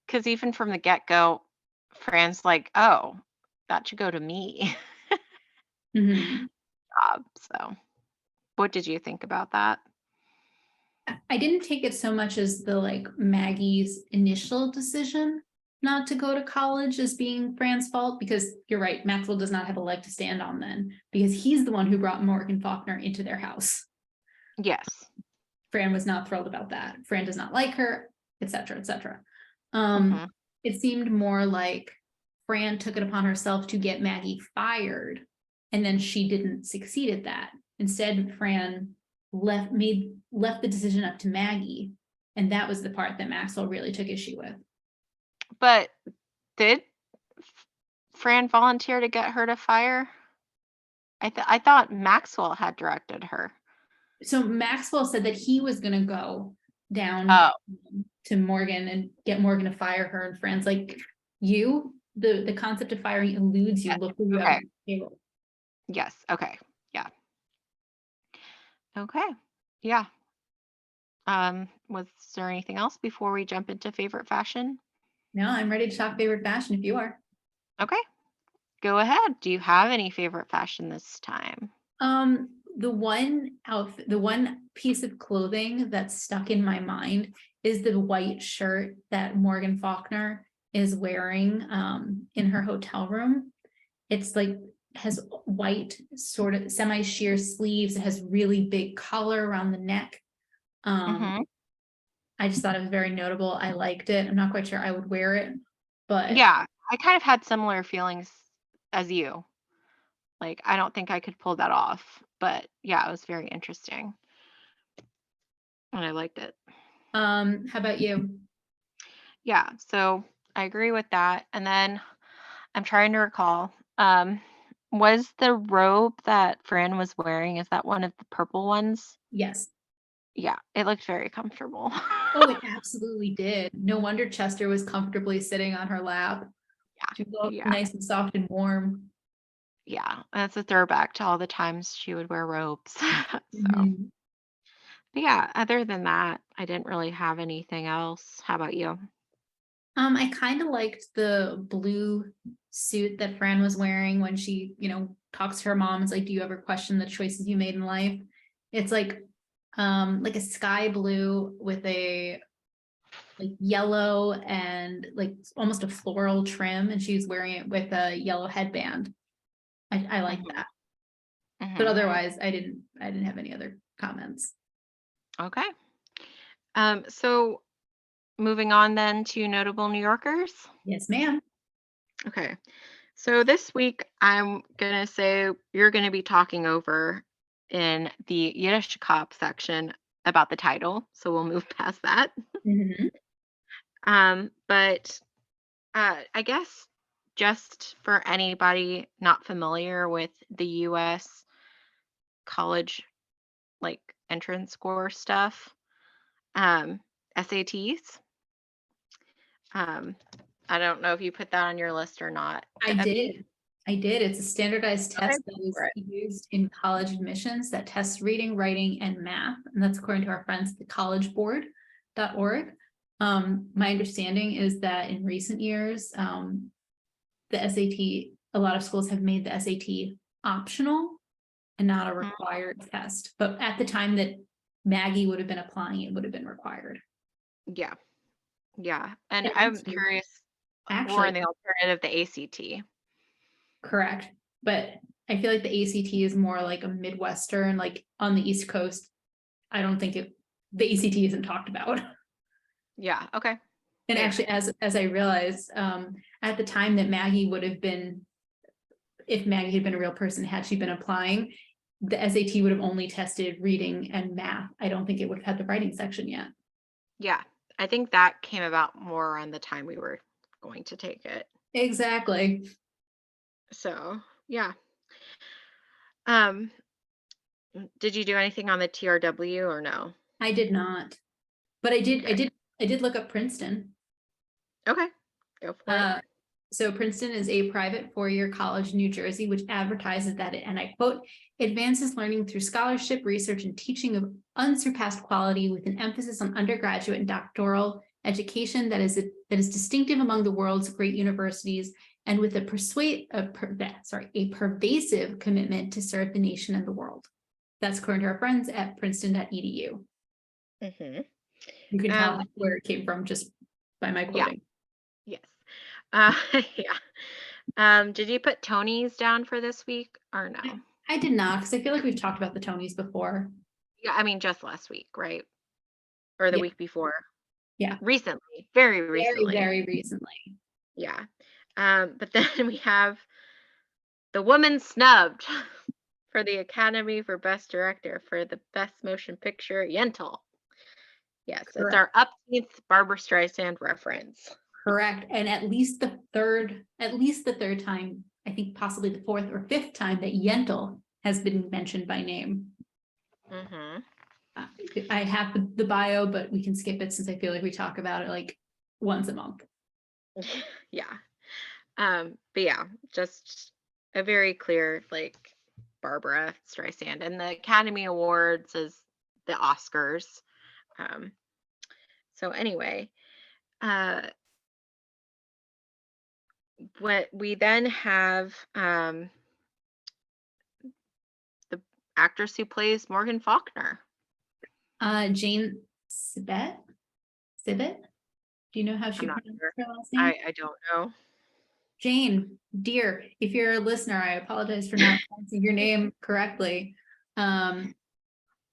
because even from the get go, Fran's like, oh, that should go to me. Mhm. So, what did you think about that? I didn't take it so much as the like Maggie's initial decision not to go to college as being Fran's fault, because you're right, Maxwell does not have a leg to stand on then, because he's the one who brought Morgan Faulkner into their house. Yes. Fran was not thrilled about that. Fran does not like her, etc., etc. Um, Hmm. it seemed more like Fran took it upon herself to get Maggie fired, and then she didn't succeed at that. Instead, Fran left the decision up to Maggie, and that was the part that Maxwell really took issue with. But did Fran volunteer to get her to fire? I thought Maxwell had directed her. So Maxwell said that he was going to go down Oh, to Morgan and get Morgan to fire her, and Fran's like, the concept of firing eludes you. yes. Look who you have Okay. on the payroll. Yes. Okay. Yeah. Okay. Yeah. Was there anything else before we jump into favorite fashion? No, I'm ready to talk favorite fashion if you are. Okay. Go ahead. Do you have any favorite fashion this time? The one piece of clothing that's stuck in my mind is the white shirt that Morgan Faulkner is wearing in her hotel room. It's like has white sort of semi-sheer sleeves. It has really big collar around the neck. Um, Hmm. I just thought it was very notable. I liked it. I'm not quite sure I would wear it, but Yeah, I kind of had similar feelings as you. Like, I don't think I could pull that off, but yeah, it was very interesting and I liked it. how about you? Yeah, so I agree with that. And then I'm trying to recall, was the robe that Fran was wearing, is that one of the purple ones? Yes. Yeah, it looked very comfortable. Oh, it absolutely did. No wonder Chester was comfortably sitting on her lap. Yeah, She felt yeah, nice and soft and warm. yeah. That's a throwback to all the times she would wear robes. So, Mhm. but yeah, other than that, I didn't really have anything else. How about you? I kind of liked the blue suit that Fran was wearing when she, talks to her mom. It's like, do you ever question the choices you made in life? It's like a sky blue with a like yellow and like almost a floral trim, and she's wearing it with a yellow headband. I like Hmm. that. But Hmm. otherwise, I didn't have any other comments. Okay. So moving on then to notable New Yorkers. Yes, ma'am. Okay. So this week, I'm gonna say you're gonna be talking over in the Yiddish cop section about the title, so we'll move past that. Mhm. But I guess just for anybody not familiar with the U.S. college like entrance score stuff, um, SATs. Um, I don't know if you put that on your list or not. I Have you? did. I did. It's a standardized Okay, test that go is for it. used in college admissions that tests reading, writing, and math. And that's according to our friends at the collegeboard.org. My understanding is that in recent years, the SAT, a lot of schools have made the SAT optional and not a Mm, required test. But at the time that Maggie would have been applying, it would have been required. yeah, yeah. And And I'm actually, curious more actually, on the alternative, the ACT. correct. But I feel like the ACT is more like a Midwestern, like on the East Coast. I don't think the ACT isn't talked about. Yeah, okay. And Makes actually, as I realized, at the time that Maggie would have been, if Maggie had been a real person, had she been applying, the SAT would have only tested reading and math. I don't think it would have had the writing section yet. yeah. I think that came about more around the time we were going to take it. Exactly. So, yeah. Um, did you do anything on the TRW or no? I did not, but I did. I Okay. did. I did look up Princeton. Okay. Go for it. Uh, so Princeton is a private four-year college in New Jersey, which advertises that it, and I quote, advances learning through scholarship, research, and teaching of unsurpassed quality with an emphasis on undergraduate and doctoral education that is distinctive among the world's great universities and with a pervasive commitment to serve the nation and the world. That's according to our friends at princeton.edu. Hmm. You can tell Um, where it came from just by my yeah, quoting. yes. Yeah. Did you put Tony's down for this week or I, no? I did not, because I feel like we've talked about the Tonys before. Yeah, I mean just last week, right? Or the Yeah, week before. yeah. Recently, very Very, recently. very recently. Yeah. But then we have the woman snubbed for the Academy for Best Director for the Best Motion Picture, Yentl. Yes, it's Correct. our upbeat Barbara Streisand reference. Correct. And at least the third time, I think possibly the fourth or fifth time that Yentl has been mentioned by name. Hmm. Uh, I have the bio, but we can skip it since I feel like we talk about it like once a month. Yeah. But yeah, just a very clear like Barbara Streisand, and the Academy Awards is the Oscars. Um, so anyway, uh, what we then have the actress who plays Morgan Faulkner. Jane Sibet? Sibet? Do you know how I'm she not pronounced sure. her last name? I don't know. Jane, dear, if you're a listener, I apologize for not pronouncing your name correctly. Um,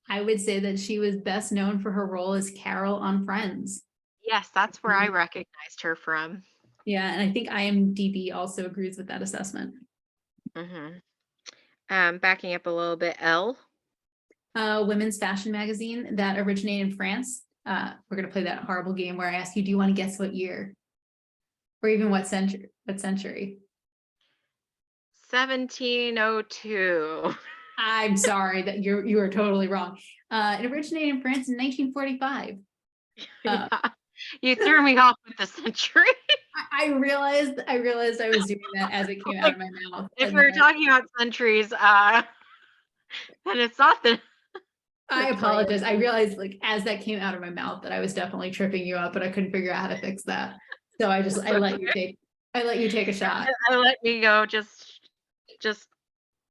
I would say that she was best known for her role as Carol on Friends. Yes, that's where I Mhm. recognized her from. Yeah, and I think IMDb also agrees with that assessment. Hmm. Backing up a little bit, Elle. Women's fashion magazine that originated in France. We're gonna play that horrible game where I ask you, do you want to guess what year? Or even what century? What century? 1702. I'm sorry that you are totally wrong. It originated in France in 1945. Uh, Yeah. You threw me off with the century. I realized I was doing that as it came out Like, of my mouth. if And then we're talking about centuries, then it's not the I 20th. apologize. I realized like as that came out of my mouth that I was definitely tripping you up, but I couldn't figure out how to fix that. So It's I let you take a shot. I let me go just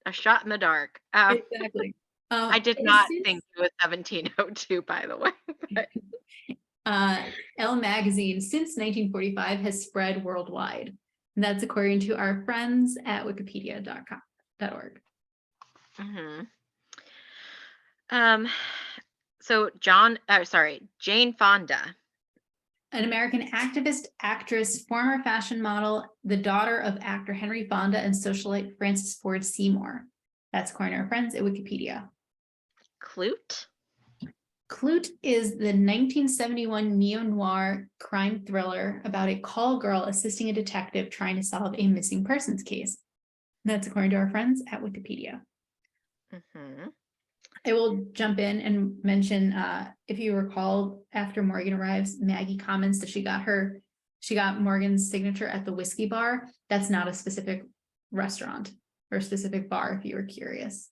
a shot in the dark. Exactly. I did It is not since think it was 1702, by the way. But Elle magazine since 1945 has spread worldwide. And that's according to our friends at wikipedia.org. mhm. Um, so Jane Fonda. An American activist, actress, former fashion model, the daughter of actor Henry Fonda and socialite Francis Ford Seymour. That's according to our friends at Wikipedia. Clute? Clute is the 1971 neo-noir crime thriller about a call girl assisting a detective trying to solve a missing persons case. That's according to our friends at Wikipedia. Mm-hmm. I will jump in and mention, if you recall, after Morgan arrives, Maggie comments that she got Morgan's signature at the whiskey bar. That's not a specific restaurant or specific bar, if you were curious.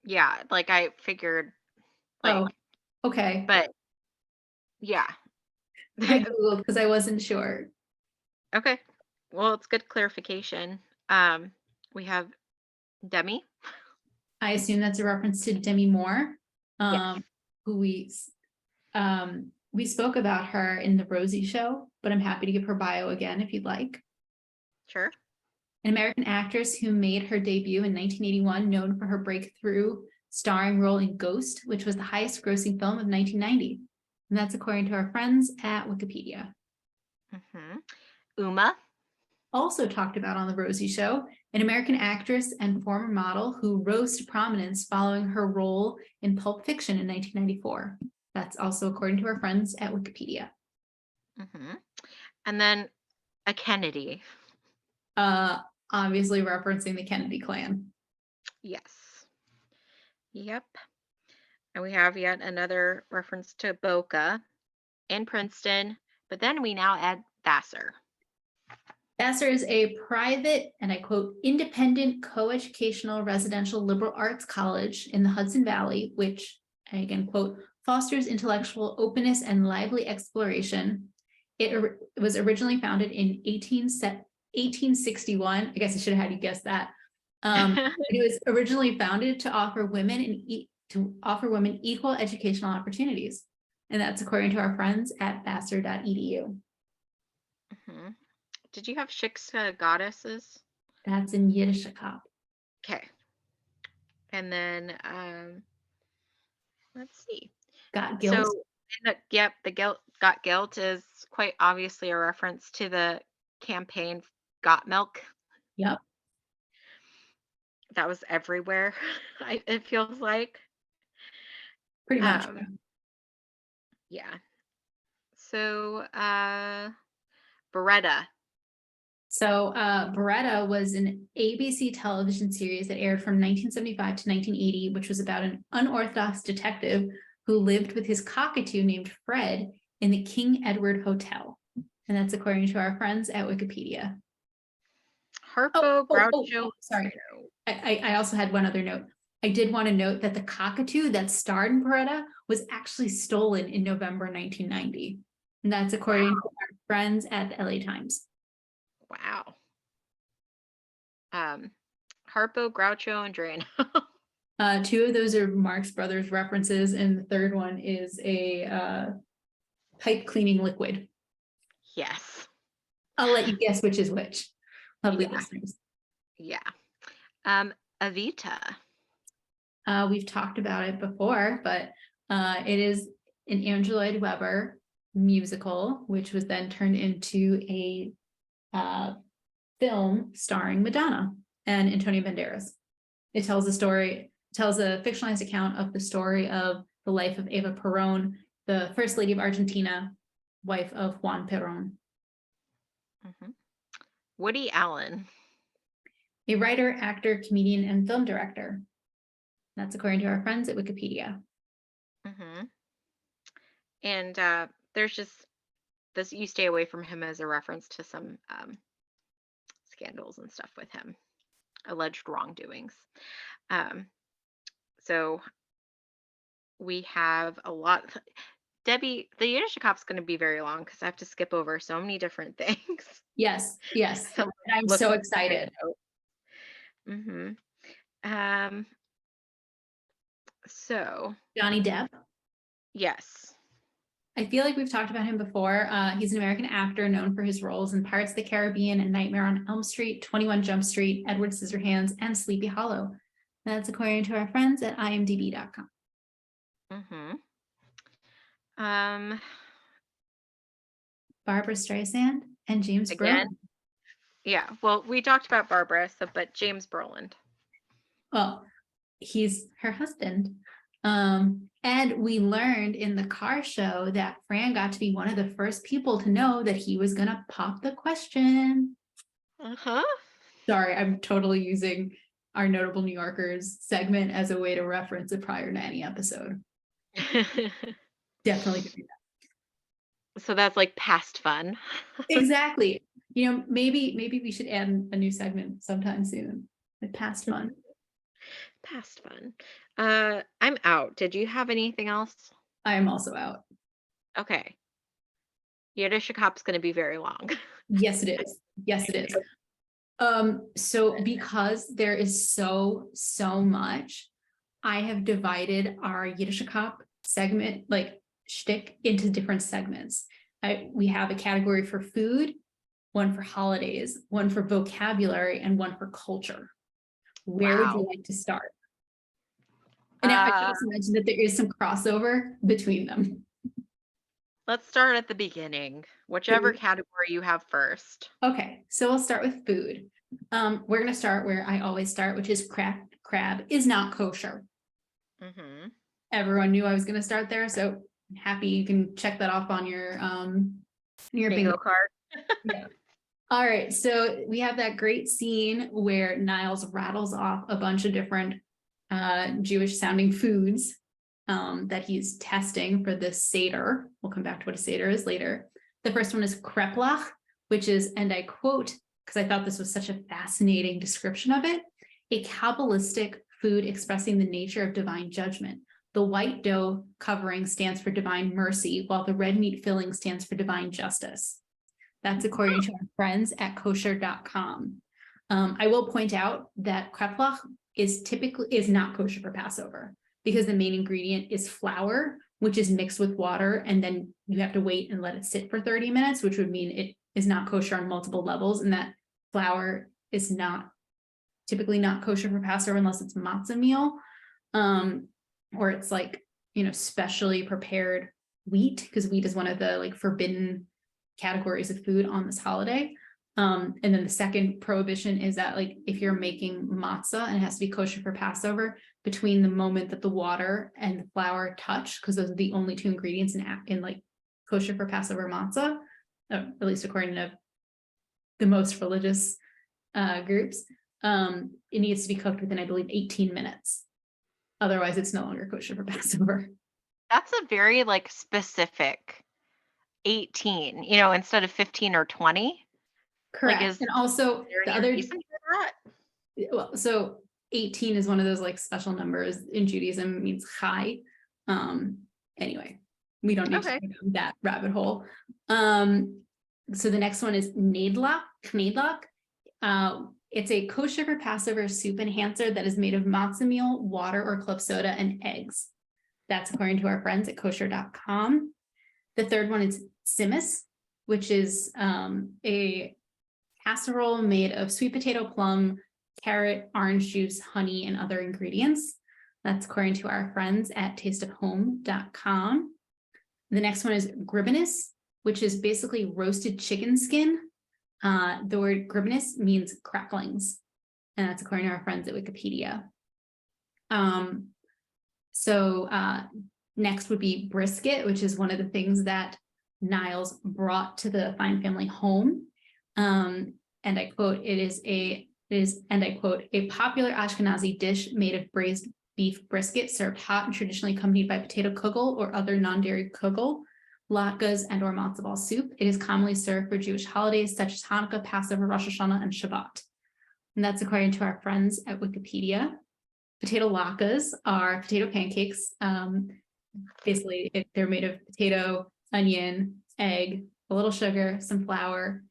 Yeah, like I figured, Oh, like, okay. but yeah. I Googled because I wasn't sure. Okay. Well, it's good clarification. Um, we have Demi. I assume that's a reference to Demi Moore, Yes. who we spoke about her in the Rosie show, but I'm happy to give her bio again if you'd like. Sure. An American actress who made her debut in 1981, known for her breakthrough starring role in Ghost, which was the highest grossing film of 1990. And that's according to our friends at Wikipedia. Mm-hmm. Uma. Also talked about on The Rosie Show, an American actress and former model who rose to prominence following her role in Pulp Fiction in 1994. That's also according to our friends at Wikipedia. Mm-hmm. And then a Kennedy. Uh, Obviously referencing the Kennedy clan. Yes. Yep. And we have yet another reference to Boca in Princeton, but then we now add Vassar. Vassar is a private, and I quote, independent coeducational residential liberal arts college in the Hudson Valley, which, I again quote, fosters intellectual openness and lively exploration. It was originally founded in 1861. I guess I should have had you guess that. It was originally founded to offer women equal educational opportunities. And that's according to our friends at vassar.edu. hmm Did you have Shiksa goddesses? That's in Yiddishakop. Okay. And then let's see. Got So guilt. yep, the guilt is quite obviously a reference to the campaign Got Milk. Yep, That was everywhere. It feels like. pretty much. Um, yeah. So Beretta. So Beretta was an ABC television series that aired from 1975 to 1980, which was about an unorthodox detective who lived with his cockatoo named Fred in the King Edward Hotel. And that's according to our friends at Wikipedia. Harpo Groucho. Sorry. I also had one other note. I did want to note that the cockatoo that starred in Beretta was actually stolen in November 1990. And that's according to our friends at the LA Times. Wow. Um, Harpo, Groucho, and Drano. Two of those are Marx Brothers references, and the third one is a pipe cleaning liquid. Yes. I'll let you guess which is which, lovely Yeah. listeners. Yeah. Evita. We've talked about it before, but it is an Andrew Lloyd Webber musical, which was then turned into a film starring Madonna and Antonio Banderas. It tells a fictionalized account of the story of the life of Eva Perón, the First Lady of Argentina, wife of Juan Perón. Mm-hmm. Woody Allen. A writer, actor, comedian, and film director. That's according to our friends at Wikipedia. Mm-hmm. And there's just this, you stay away from him as a reference to some scandals and stuff with him, alleged wrongdoings. So we have a lot. Debbie, the Yiddish cop's going to be very long because I have to skip over so many different things. Yes. So I'm so excited. Mm-hmm. Um, so Johnny Depp. yes. I feel like we've talked about him before. He's an American actor known for his roles in Pirates of the Caribbean and Nightmare on Elm Street, 21 Jump Street, Edward Scissorhands, and Sleepy Hollow. That's according to our friends at imdb.com. Mm-hmm. Um, Barbara Streisand and James Again? Brolin. Yeah. Well, we talked about Barbara, but James Brolin. Well, he's her husband. And we learned in the car show that Fran got to be one of the first people to know that he was gonna pop the question. Uh-huh. Sorry, I'm totally using our Notable New Yorkers segment as a way to reference a prior Nanny episode. Definitely doing So that's like past fun. that. Exactly. Maybe we should add a new segment sometime soon. Like past fun. Past fun. I'm out. Did you have anything else? I am also out. Okay. Yiddish Cop's going to be very long. Yes, it is. Yes, it is. So because there is so much, I have divided our Yiddish Cop segment, like shtick, into different segments. We have a category for food, one for holidays, one for vocabulary, and one for culture. Where would you Wow. like to start? And now I should also mention that there is some crossover between them. Let's start at the beginning. Whichever Food. category you have first. Okay, so we'll start with food. We're gonna start where I always start, which is crab is not kosher. Mm-hmm. Everyone knew I was gonna start there, so I'm happy you can check that off on your bingo. Bingo card. Yeah. All right, so we have that great scene where Niles rattles off a bunch of different Jewish sounding foods that he's testing for this Seder. We'll come back to what a Seder is later. The first one is kreplach, which is, and I quote, because I thought this was such a fascinating description of it, a Kabbalistic food expressing the nature of divine judgment. The white dough covering stands for divine mercy, while the red meat filling stands for divine justice. That's according to our friends at kosher.com. I will point out that kreplach is not kosher for Passover because the main ingredient is flour, which is mixed with water, and then you have to wait and let it sit for 30 minutes, which would mean it is not kosher on multiple levels, and that flour is typically not kosher for Passover unless it's matzah meal, or it's like, specially prepared wheat, because wheat is one of the like forbidden categories of food on this holiday. And then the second prohibition is that, like, if you're making matzah and it has to be kosher for Passover, between the moment that the water and the flour touch, because those are the only two ingredients in like kosher for Passover matzah, at least according to the most religious groups, it needs to be cooked within, I believe, 18 minutes. Otherwise, it's no longer kosher for Passover. That's a very like specific 18, instead of 15 or 20. Like, Correct. is And also there the any other, reason for that? well, so 18 is one of those like special numbers in Judaism. It means chai. Anyway, we don't need to Okay. go down that rabbit hole. So the next one is knedlach. It's a kosher for Passover soup enhancer that is made of matzah meal, water, or club soda, and eggs. That's according to our friends at kosher.com. The third one is simis, which is a casserole made of sweet potato, plum, carrot, orange juice, honey, and other ingredients. That's according to our friends at tasteofhome.com. The next one is gribinis, which is basically roasted chicken skin. The word gribinis means cracklings, and that's according to our friends at Wikipedia. Next would be brisket, which is one of the things that Niles brought to the Fine family home. And I quote, and I quote, a popular Ashkenazi dish made of braised beef brisket served hot and traditionally accompanied by potato kugel or other non-dairy kugel, latkes, and or matzo ball soup. It is commonly served for Jewish holidays such as Hanukkah, Passover, Rosh Hashanah, and Shabbat. And that's according to our friends at Wikipedia. Potato latkes are potato pancakes. Basically, they're made of potato, onion, egg, a little sugar, some flour,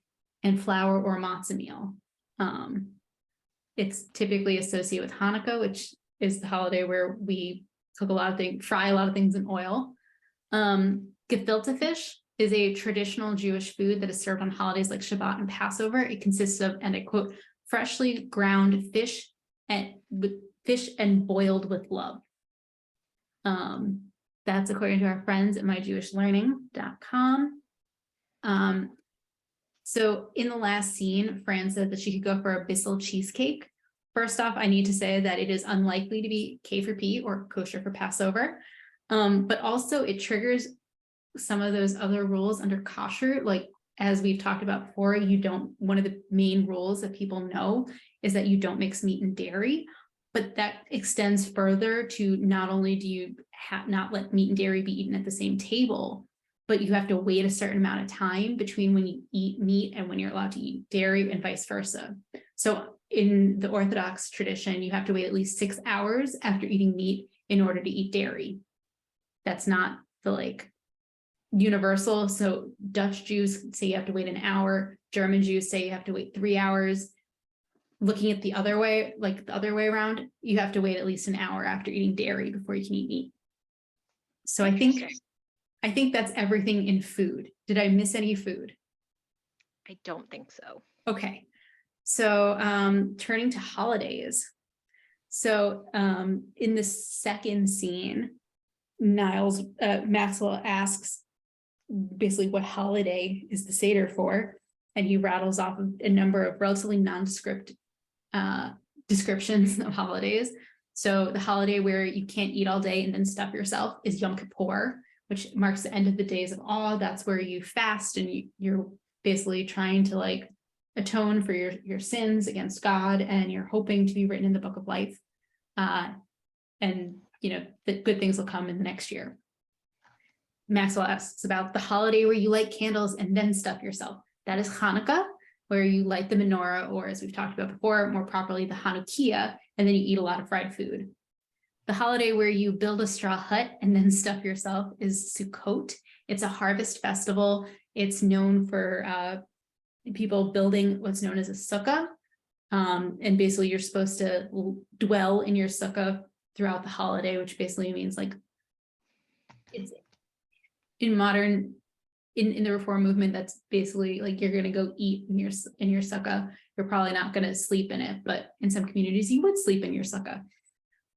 and flour or matzah meal. It's typically associated with Hanukkah, which is the holiday where we cook a lot of things, fry a lot of things in oil. Gefilte fish is a traditional Jewish food that is served on holidays like Shabbat and Passover. It consists of, and I quote, freshly ground fish and boiled with love. That's according to our friends at myjewishlearning.com. So in the last scene, Fran said that she could go for a Bissell cheesecake. First off, I need to say that it is unlikely to be K for P or kosher for Passover. But also it triggers some of those other rules under kosher, like as we've talked about before, one of the main rules that people know is that you don't mix meat and dairy, but that extends further to not only do you not let meat and dairy be eaten at the same table, but you have to wait a certain amount of time between when you eat meat and when you're allowed to eat dairy and vice versa. So in the Orthodox tradition, you have to wait at least 6 hours after eating meat in order to eat dairy. That's not the universal. So Dutch Jews say you have to wait an hour. German Jews say you have to wait 3 hours. Looking at the other way, like the other way around, you have to wait at least an hour after eating dairy before you can eat meat. So I think that's everything in food. Did I miss any food? I don't think so. Okay. So turning to holidays. So in the second scene, Maxwell asks basically what holiday is the Seder for, and he rattles off a number of relatively nondescript descriptions of holidays. So the holiday where you can't eat all day and then stuff yourself is Yom Kippur, which marks the end of the days of awe. That's where you fast and you're basically trying to atone for your sins against God, and you're hoping to be written in the book of life. And the good things will come in the next year. Maxwell asks about the holiday where you light candles and then stuff yourself. That is Hanukkah, where you light the menorah, or as we've talked about before, more properly, the Hanukkiah, and then you eat a lot of fried food. The holiday where you build a straw hut and then stuff yourself is Sukkot. It's a harvest festival. It's known for people building what's known as a sukkah. And basically you're supposed to dwell in your sukkah throughout the holiday, which basically means it's in the Reform movement, that's basically you're going to go eat in your sukkah. You're probably not going to sleep in it, but in some communities you would sleep in your sukkah.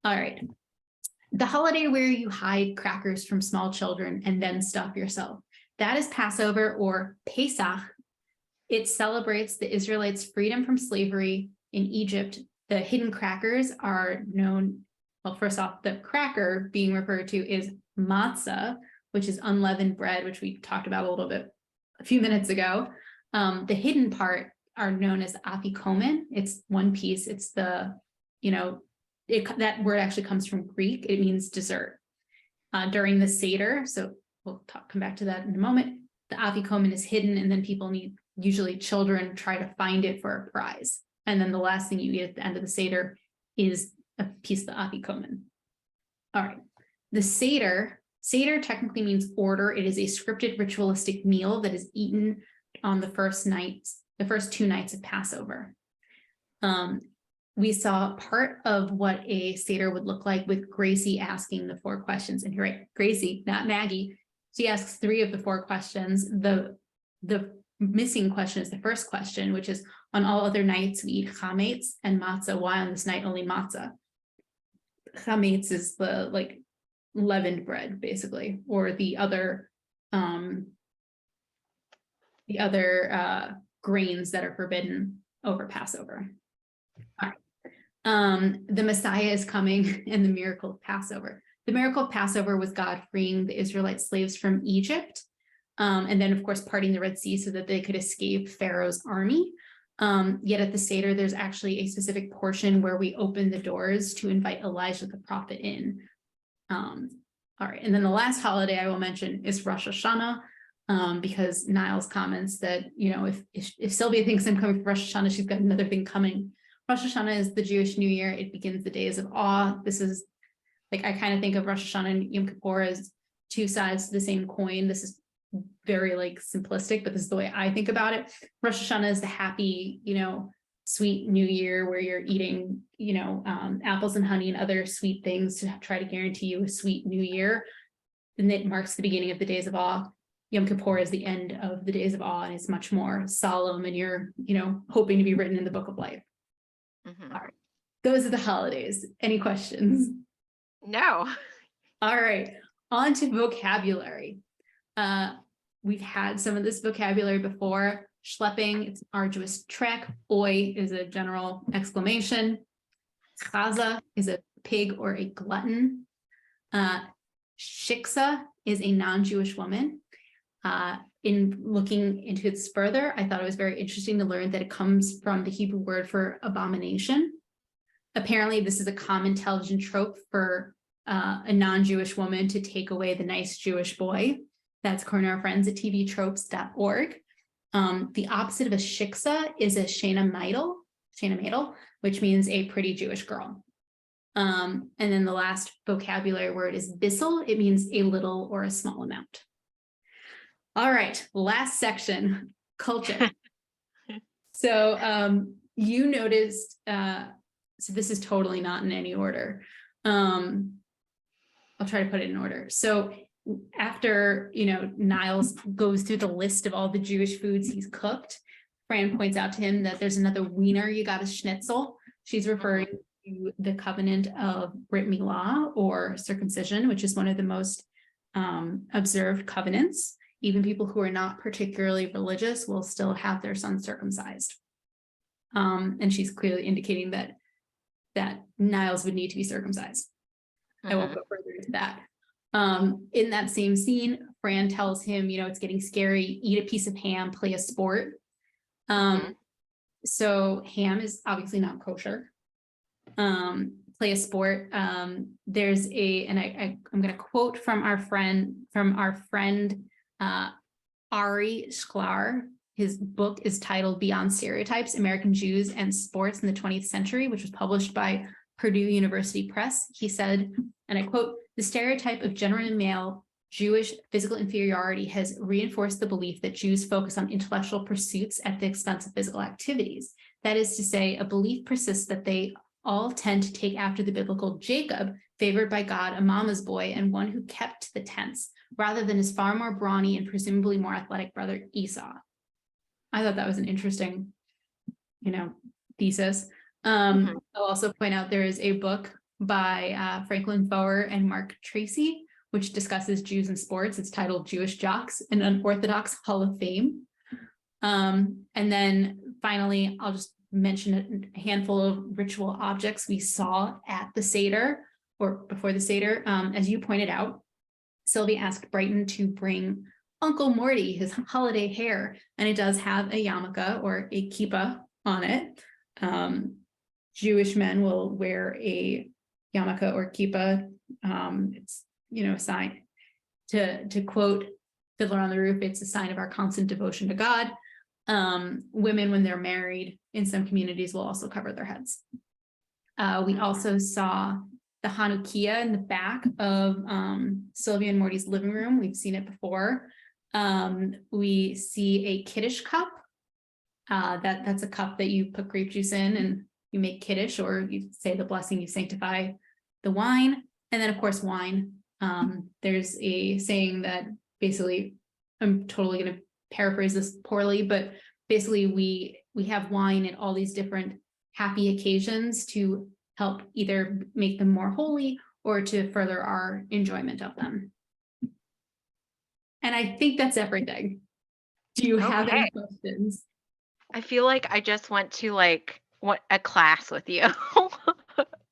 All right. The holiday where you hide crackers from small children and then stuff yourself. That is Passover, or Pesach. It celebrates the Israelites' freedom from slavery in Egypt. The hidden crackers are known, well, first off, the cracker being referred to is matzah, which is unleavened bread, which we talked about a little bit a few minutes ago. The hidden part are known as afikomen. It's one piece. It's that word actually comes from Greek. It means dessert. During the Seder, so we'll come back to that in a moment, the afikomen is hidden, and then usually children try to find it for a prize. And then the last thing you eat at the end of the Seder is a piece of the afikomen. All right. The Seder technically means order. It is a scripted ritualistic meal that is eaten on the first 2 nights of Passover. We saw part of what a Seder would look like with Gracie asking the 4 questions. And you're right, Gracie, not Maggie. She asks 3 of the 4 questions. The missing question is the first question, which is, on all other nights we eat chametz and matzah. Why on this night only matzah? Chametz is the leavened bread, basically, or the other grains that are forbidden over Passover. All right. The Messiah is coming and the miracle of Passover. The miracle of Passover was God freeing the Israelite slaves from Egypt, and then, of course, parting the Red Sea so that they could escape Pharaoh's army. Yet at the Seder, there's actually a specific portion where we open the doors to invite Elijah the prophet in. All right, and then the last holiday I will mention is Rosh Hashanah, because Niles comments that, if Sylvia thinks I'm coming for Rosh Hashanah, she's got another thing coming. Rosh Hashanah is the Jewish New Year. It begins the days of awe. This is I kind of think of Rosh Hashanah and Yom Kippur as 2 sides to the same coin. This is very simplistic, but this is the way I think about it. Rosh Hashanah is the happy, sweet new year where you're eating, apples and honey and other sweet things to try to guarantee you a sweet new year. And it marks the beginning of the days of awe. Yom Kippur is the end of the days of awe, and it's much more solemn, and you're, hoping to be written in the book of life. Mm-hmm. All right. Those are the holidays. Any questions? No. All right. On to vocabulary. we've had some of this vocabulary before. Schlepping, it's an arduous trek. Oi is a general exclamation. Chaza is a pig or a glutton. Shiksa is a non-Jewish woman. In looking into this further, I thought it was very interesting to learn that it comes from the Hebrew word for abomination. Apparently, this is a common television trope for a non-Jewish woman to take away the nice Jewish boy. That's according to our friends at tvtropes.org. The opposite of a shiksa is a shena maidel, which means a pretty Jewish girl. And then the last vocabulary word is bissel. It means a little or a small amount. All right, last section, culture. So you noticed, so this is totally not in any order. I'll try to put it in order. So after, Niles goes through the list of all the Jewish foods he's cooked, Fran points out to him that there's another wiener, you got a schnitzel. She's referring to the covenant of Brit Milah, or circumcision, which is one of the most observed covenants. Even people who are not particularly religious will still have their son circumcised. And she's clearly indicating that Niles would need to be circumcised. I won't go further into that. In that same scene, Fran tells him, it's getting scary, eat a piece of ham, play a sport. So ham is obviously not kosher. Play a sport. There's I'm going to quote from our friend Ari Sklar. His book is titled Beyond Stereotypes, American Jews and Sports in the 20th Century, which was published by Purdue University Press. He said, and I quote, "The stereotype of generally male Jewish physical inferiority has reinforced the belief that Jews focus on intellectual pursuits at the expense of physical activities. That is to say, a belief persists that they all tend to take after the biblical Jacob, favored by God, a mama's boy, and one who kept the tents, rather than his far more brawny and presumably more athletic brother Esau." I thought that was an interesting, thesis. I'll also point out there is a book by Franklin Foer and Mark Tracy, which discusses Jews and sports. It's titled Jewish Jocks, an Unorthodox Hall of Fame. And then finally, I'll just mention a handful of ritual objects we saw at the Seder or before the Seder. As you pointed out, Sylvia asked Brighton to bring Uncle Morty his holiday hair, and it does have a yarmulke or a kippah on it. Jewish men will wear a yarmulke or kippah. It's a sign to quote Fiddler on the Roof, it's a sign of our constant devotion to God. Women, when they're married in some communities, will also cover their heads. We also saw the Hanukkah in the back of Sylvia and Morty's living room. We've seen it before. We see a Kiddush cup. That's a cup that you put grape juice in and you make Kiddush, or you say the blessing, you sanctify the wine. And then, of course, wine. There's a saying that basically, I'm totally going to paraphrase this poorly, but basically we have wine at all these different happy occasions to help either make them more holy or to further our enjoyment of them. And I think that's everything. Do you have any questions? I feel like I just went to a class with you.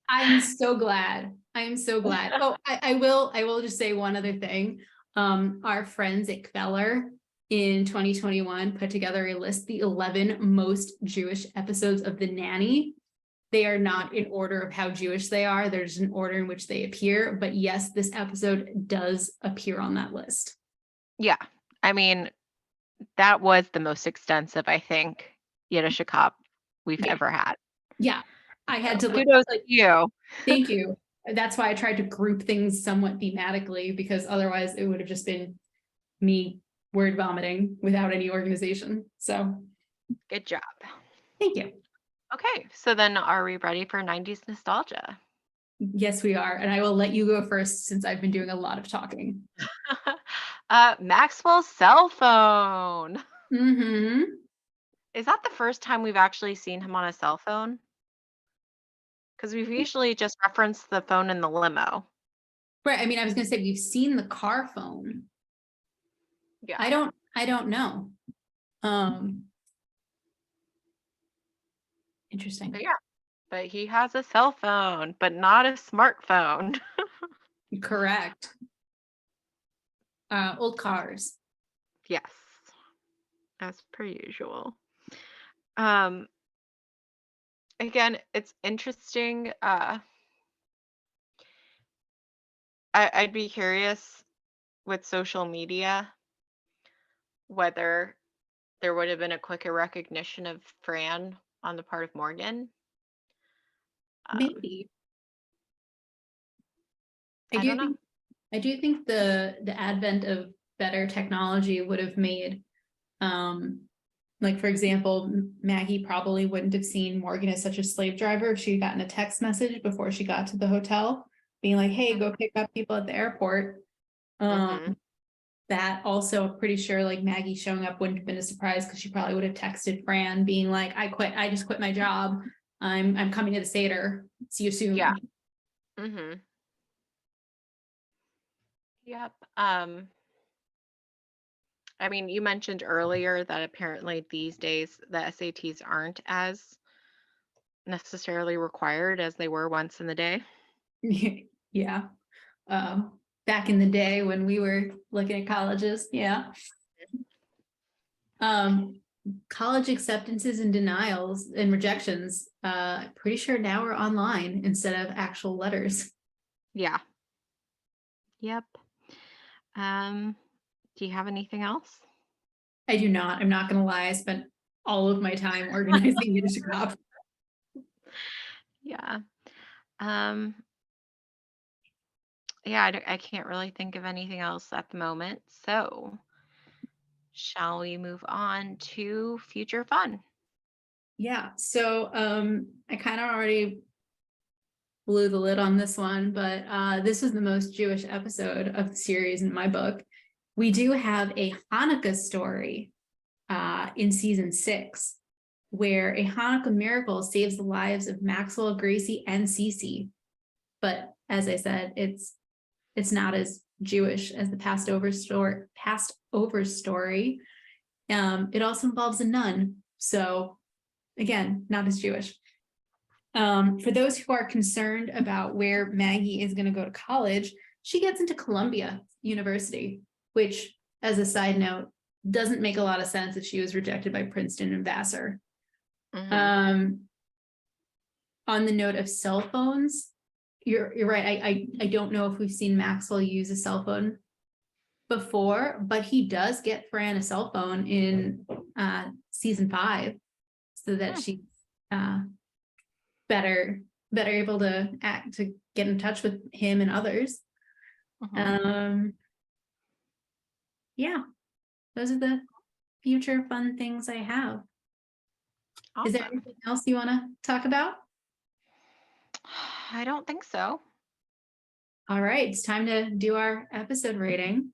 I'm so glad. I am so glad. Oh, I will just say one other thing. Our friends at Kveller in 2021 put together a list, the 11 most Jewish episodes of The Nanny. They are not in order of how Jewish they are. There's an order in which they appear. But yes, this episode does appear on that list. Yeah. I mean, that was the most extensive, I think, Yiddish cop we've ever had. Yeah. I had to kudos to you. Thank you. That's why I tried to group things somewhat thematically, because otherwise it would have just been me word vomiting without any organization. So good job. Thank you. Okay, so then are we ready for 90s nostalgia? Yes, we are. And I will let you go first since I've been doing a lot of talking. Maxwell's cell phone. Mm-hmm. Is that the first time we've actually seen him on a cell phone? Because we've usually just referenced the phone in the limo. Right. I mean, I was going to say we've seen the car phone. Yeah. I don't I don't know. Interesting. But yeah, but he has a cell phone, but not a smartphone. Correct. Old cars. Yes, as per usual. Um, Again, it's interesting. I'd be curious with social media whether there would have been a quicker recognition of Fran on the part of Morgan. Um, Maybe. I I do don't know. think I do think the advent of better technology would have made like for example, Maggie probably wouldn't have seen Morgan as such a slave driver if she'd gotten a text message before she got to the hotel being like, hey, go pick up people at the airport. Mm-hmm. That also pretty sure like Maggie showing up wouldn't have been a surprise because she probably would have texted Fran being like, I just quit my job. I'm coming to the Seder. See you Yeah. soon. Mm-hmm. Yep. I mean, you mentioned earlier that apparently these days the SATs aren't as necessarily required as they were once in the day. Yeah. Back in the day when we were looking at colleges, yeah. Um, college acceptances and denials and rejections, pretty sure now are online instead of actual letters. Yeah. Yep. Um, do you have anything else? I do not. I'm not gonna lie. I spent all of my time organizing Yiddish Cop. Yeah. Um, yeah, I can't really think of anything else at the moment. So, shall we move on to future fun? Yeah. So I kind of already blew the lid on this one, but this was the most Jewish episode of the series in my book. We do have a Hanukkah story in season 6, where a Hanukkah miracle saves the lives of Maxwell, Gracie, and Cece. But as I said, it's not as Jewish as the Passover story. It also involves a nun, so again, not as Jewish. For those who are concerned about where Maggie is going to go to college, she gets into Columbia University, which, as a side note, doesn't make a lot of sense if she was rejected by Princeton and Vassar. Mm-hmm. Um, on the note of cell phones, you're right. I don't know if we've seen Maxwell use a cell phone before, but he does get Fran a cell phone in season 5, so that she's uh, better able to get in touch with him and others. Mm-hmm. Um, yeah, those are the future fun things I have. Is there Awesome. anything else you want to talk about? I don't think so. All right, it's time to do our episode rating.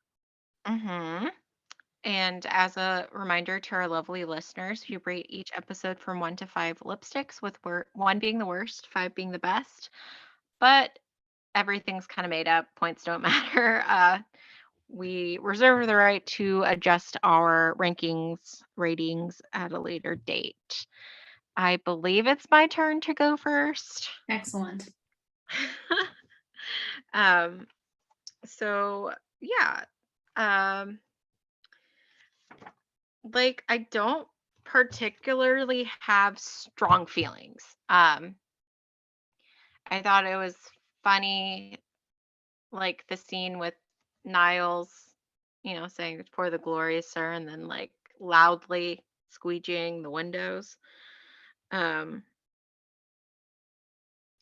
Mm-hmm. And as a reminder to our lovely listeners, we rate each episode from 1 to 5 lipsticks, with 1 being the worst, 5 being the best. But everything's kind of made up. Points don't matter. We reserve the right to adjust our rankings, ratings at a later date. I believe it's my turn to go first. Excellent. um, so yeah. Um, like I don't particularly have strong feelings. I thought it was funny, like the scene with Niles, saying for the glorious sir, and then like loudly squeegeeing the windows. Um,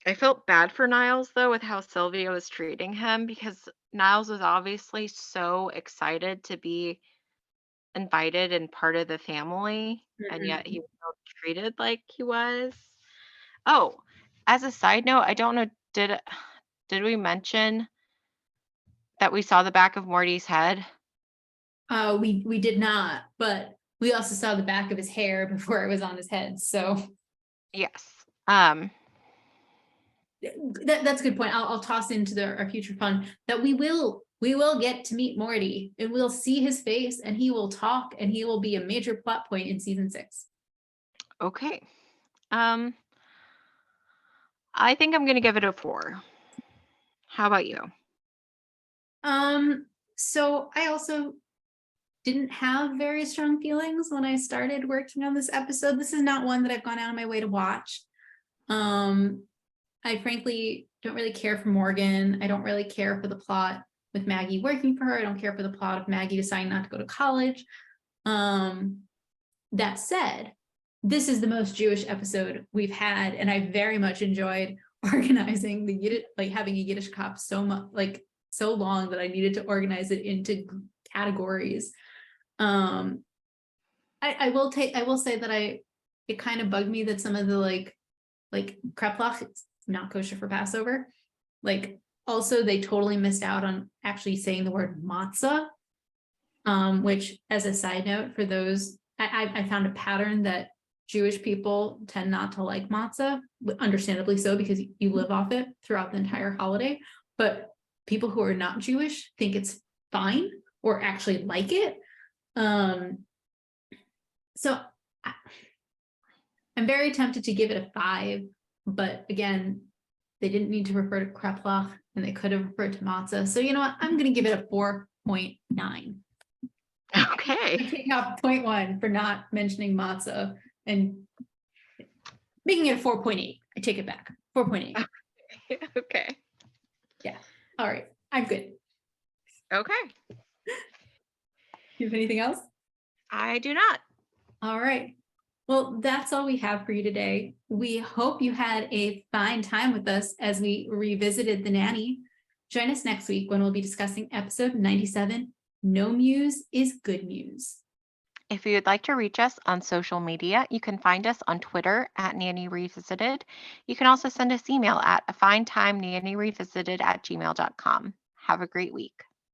I felt bad for Niles though with how Sylvia was treating him, because Niles was obviously so excited to be invited and part of the family, and yet he Mhm. was still treated like he was. Oh, as a side note, I don't know, did we mention that we saw the back of Morty's head? We did not, but we also saw the back of his hair before it was on his head. So Yes. that's a good point. I'll toss into our future fun that we will we will get to meet Morty and we'll see his face and he will talk and he will be a major plot point in season 6. Okay. Um, I think I'm gonna give it a 4. How about you? So I also didn't have very strong feelings when I started working on this episode. This is not one that I've gone out of my way to watch. I frankly don't really care for Morgan. I don't really care for the plot with Maggie working for her. I don't care for the plot of Maggie deciding not to go to college. That said, this is the most Jewish episode we've had, and I very much enjoyed organizing the Yiddish, like having a Yiddish cop so much, like so long that I needed to organize it into categories. I will say that it kind of bugged me that some of the like kreplach, it's not kosher for Passover. Like also they totally missed out on actually saying the word matzah, which as a side note for those, I found a pattern that Jewish people tend not to like matzah, understandably so, because you live off it throughout the entire holiday. But people who are not Jewish think it's fine or actually like it. So I'm very tempted to give it a 5, but again, they didn't need to refer to kreplach and they could have referred to matzah. So you know what? I'm going to give it a 4.9. Okay. I take out 0.1 for not mentioning matzah and making it a 4.8. I take it back. 4.8. Okay. Yeah. All right. I'm good. Okay. You have anything else? I do not. All right. Well, that's all we have for you today. We hope you had a fine time with us as we revisited The Nanny. Join us next week when we'll be discussing episode 97, No Muse is Good News. If you would like to reach us on social media, you can find us on Twitter at Nanny Revisited. You can also send us email at afinetimenannyrevisited@gmail.com. Have a great week.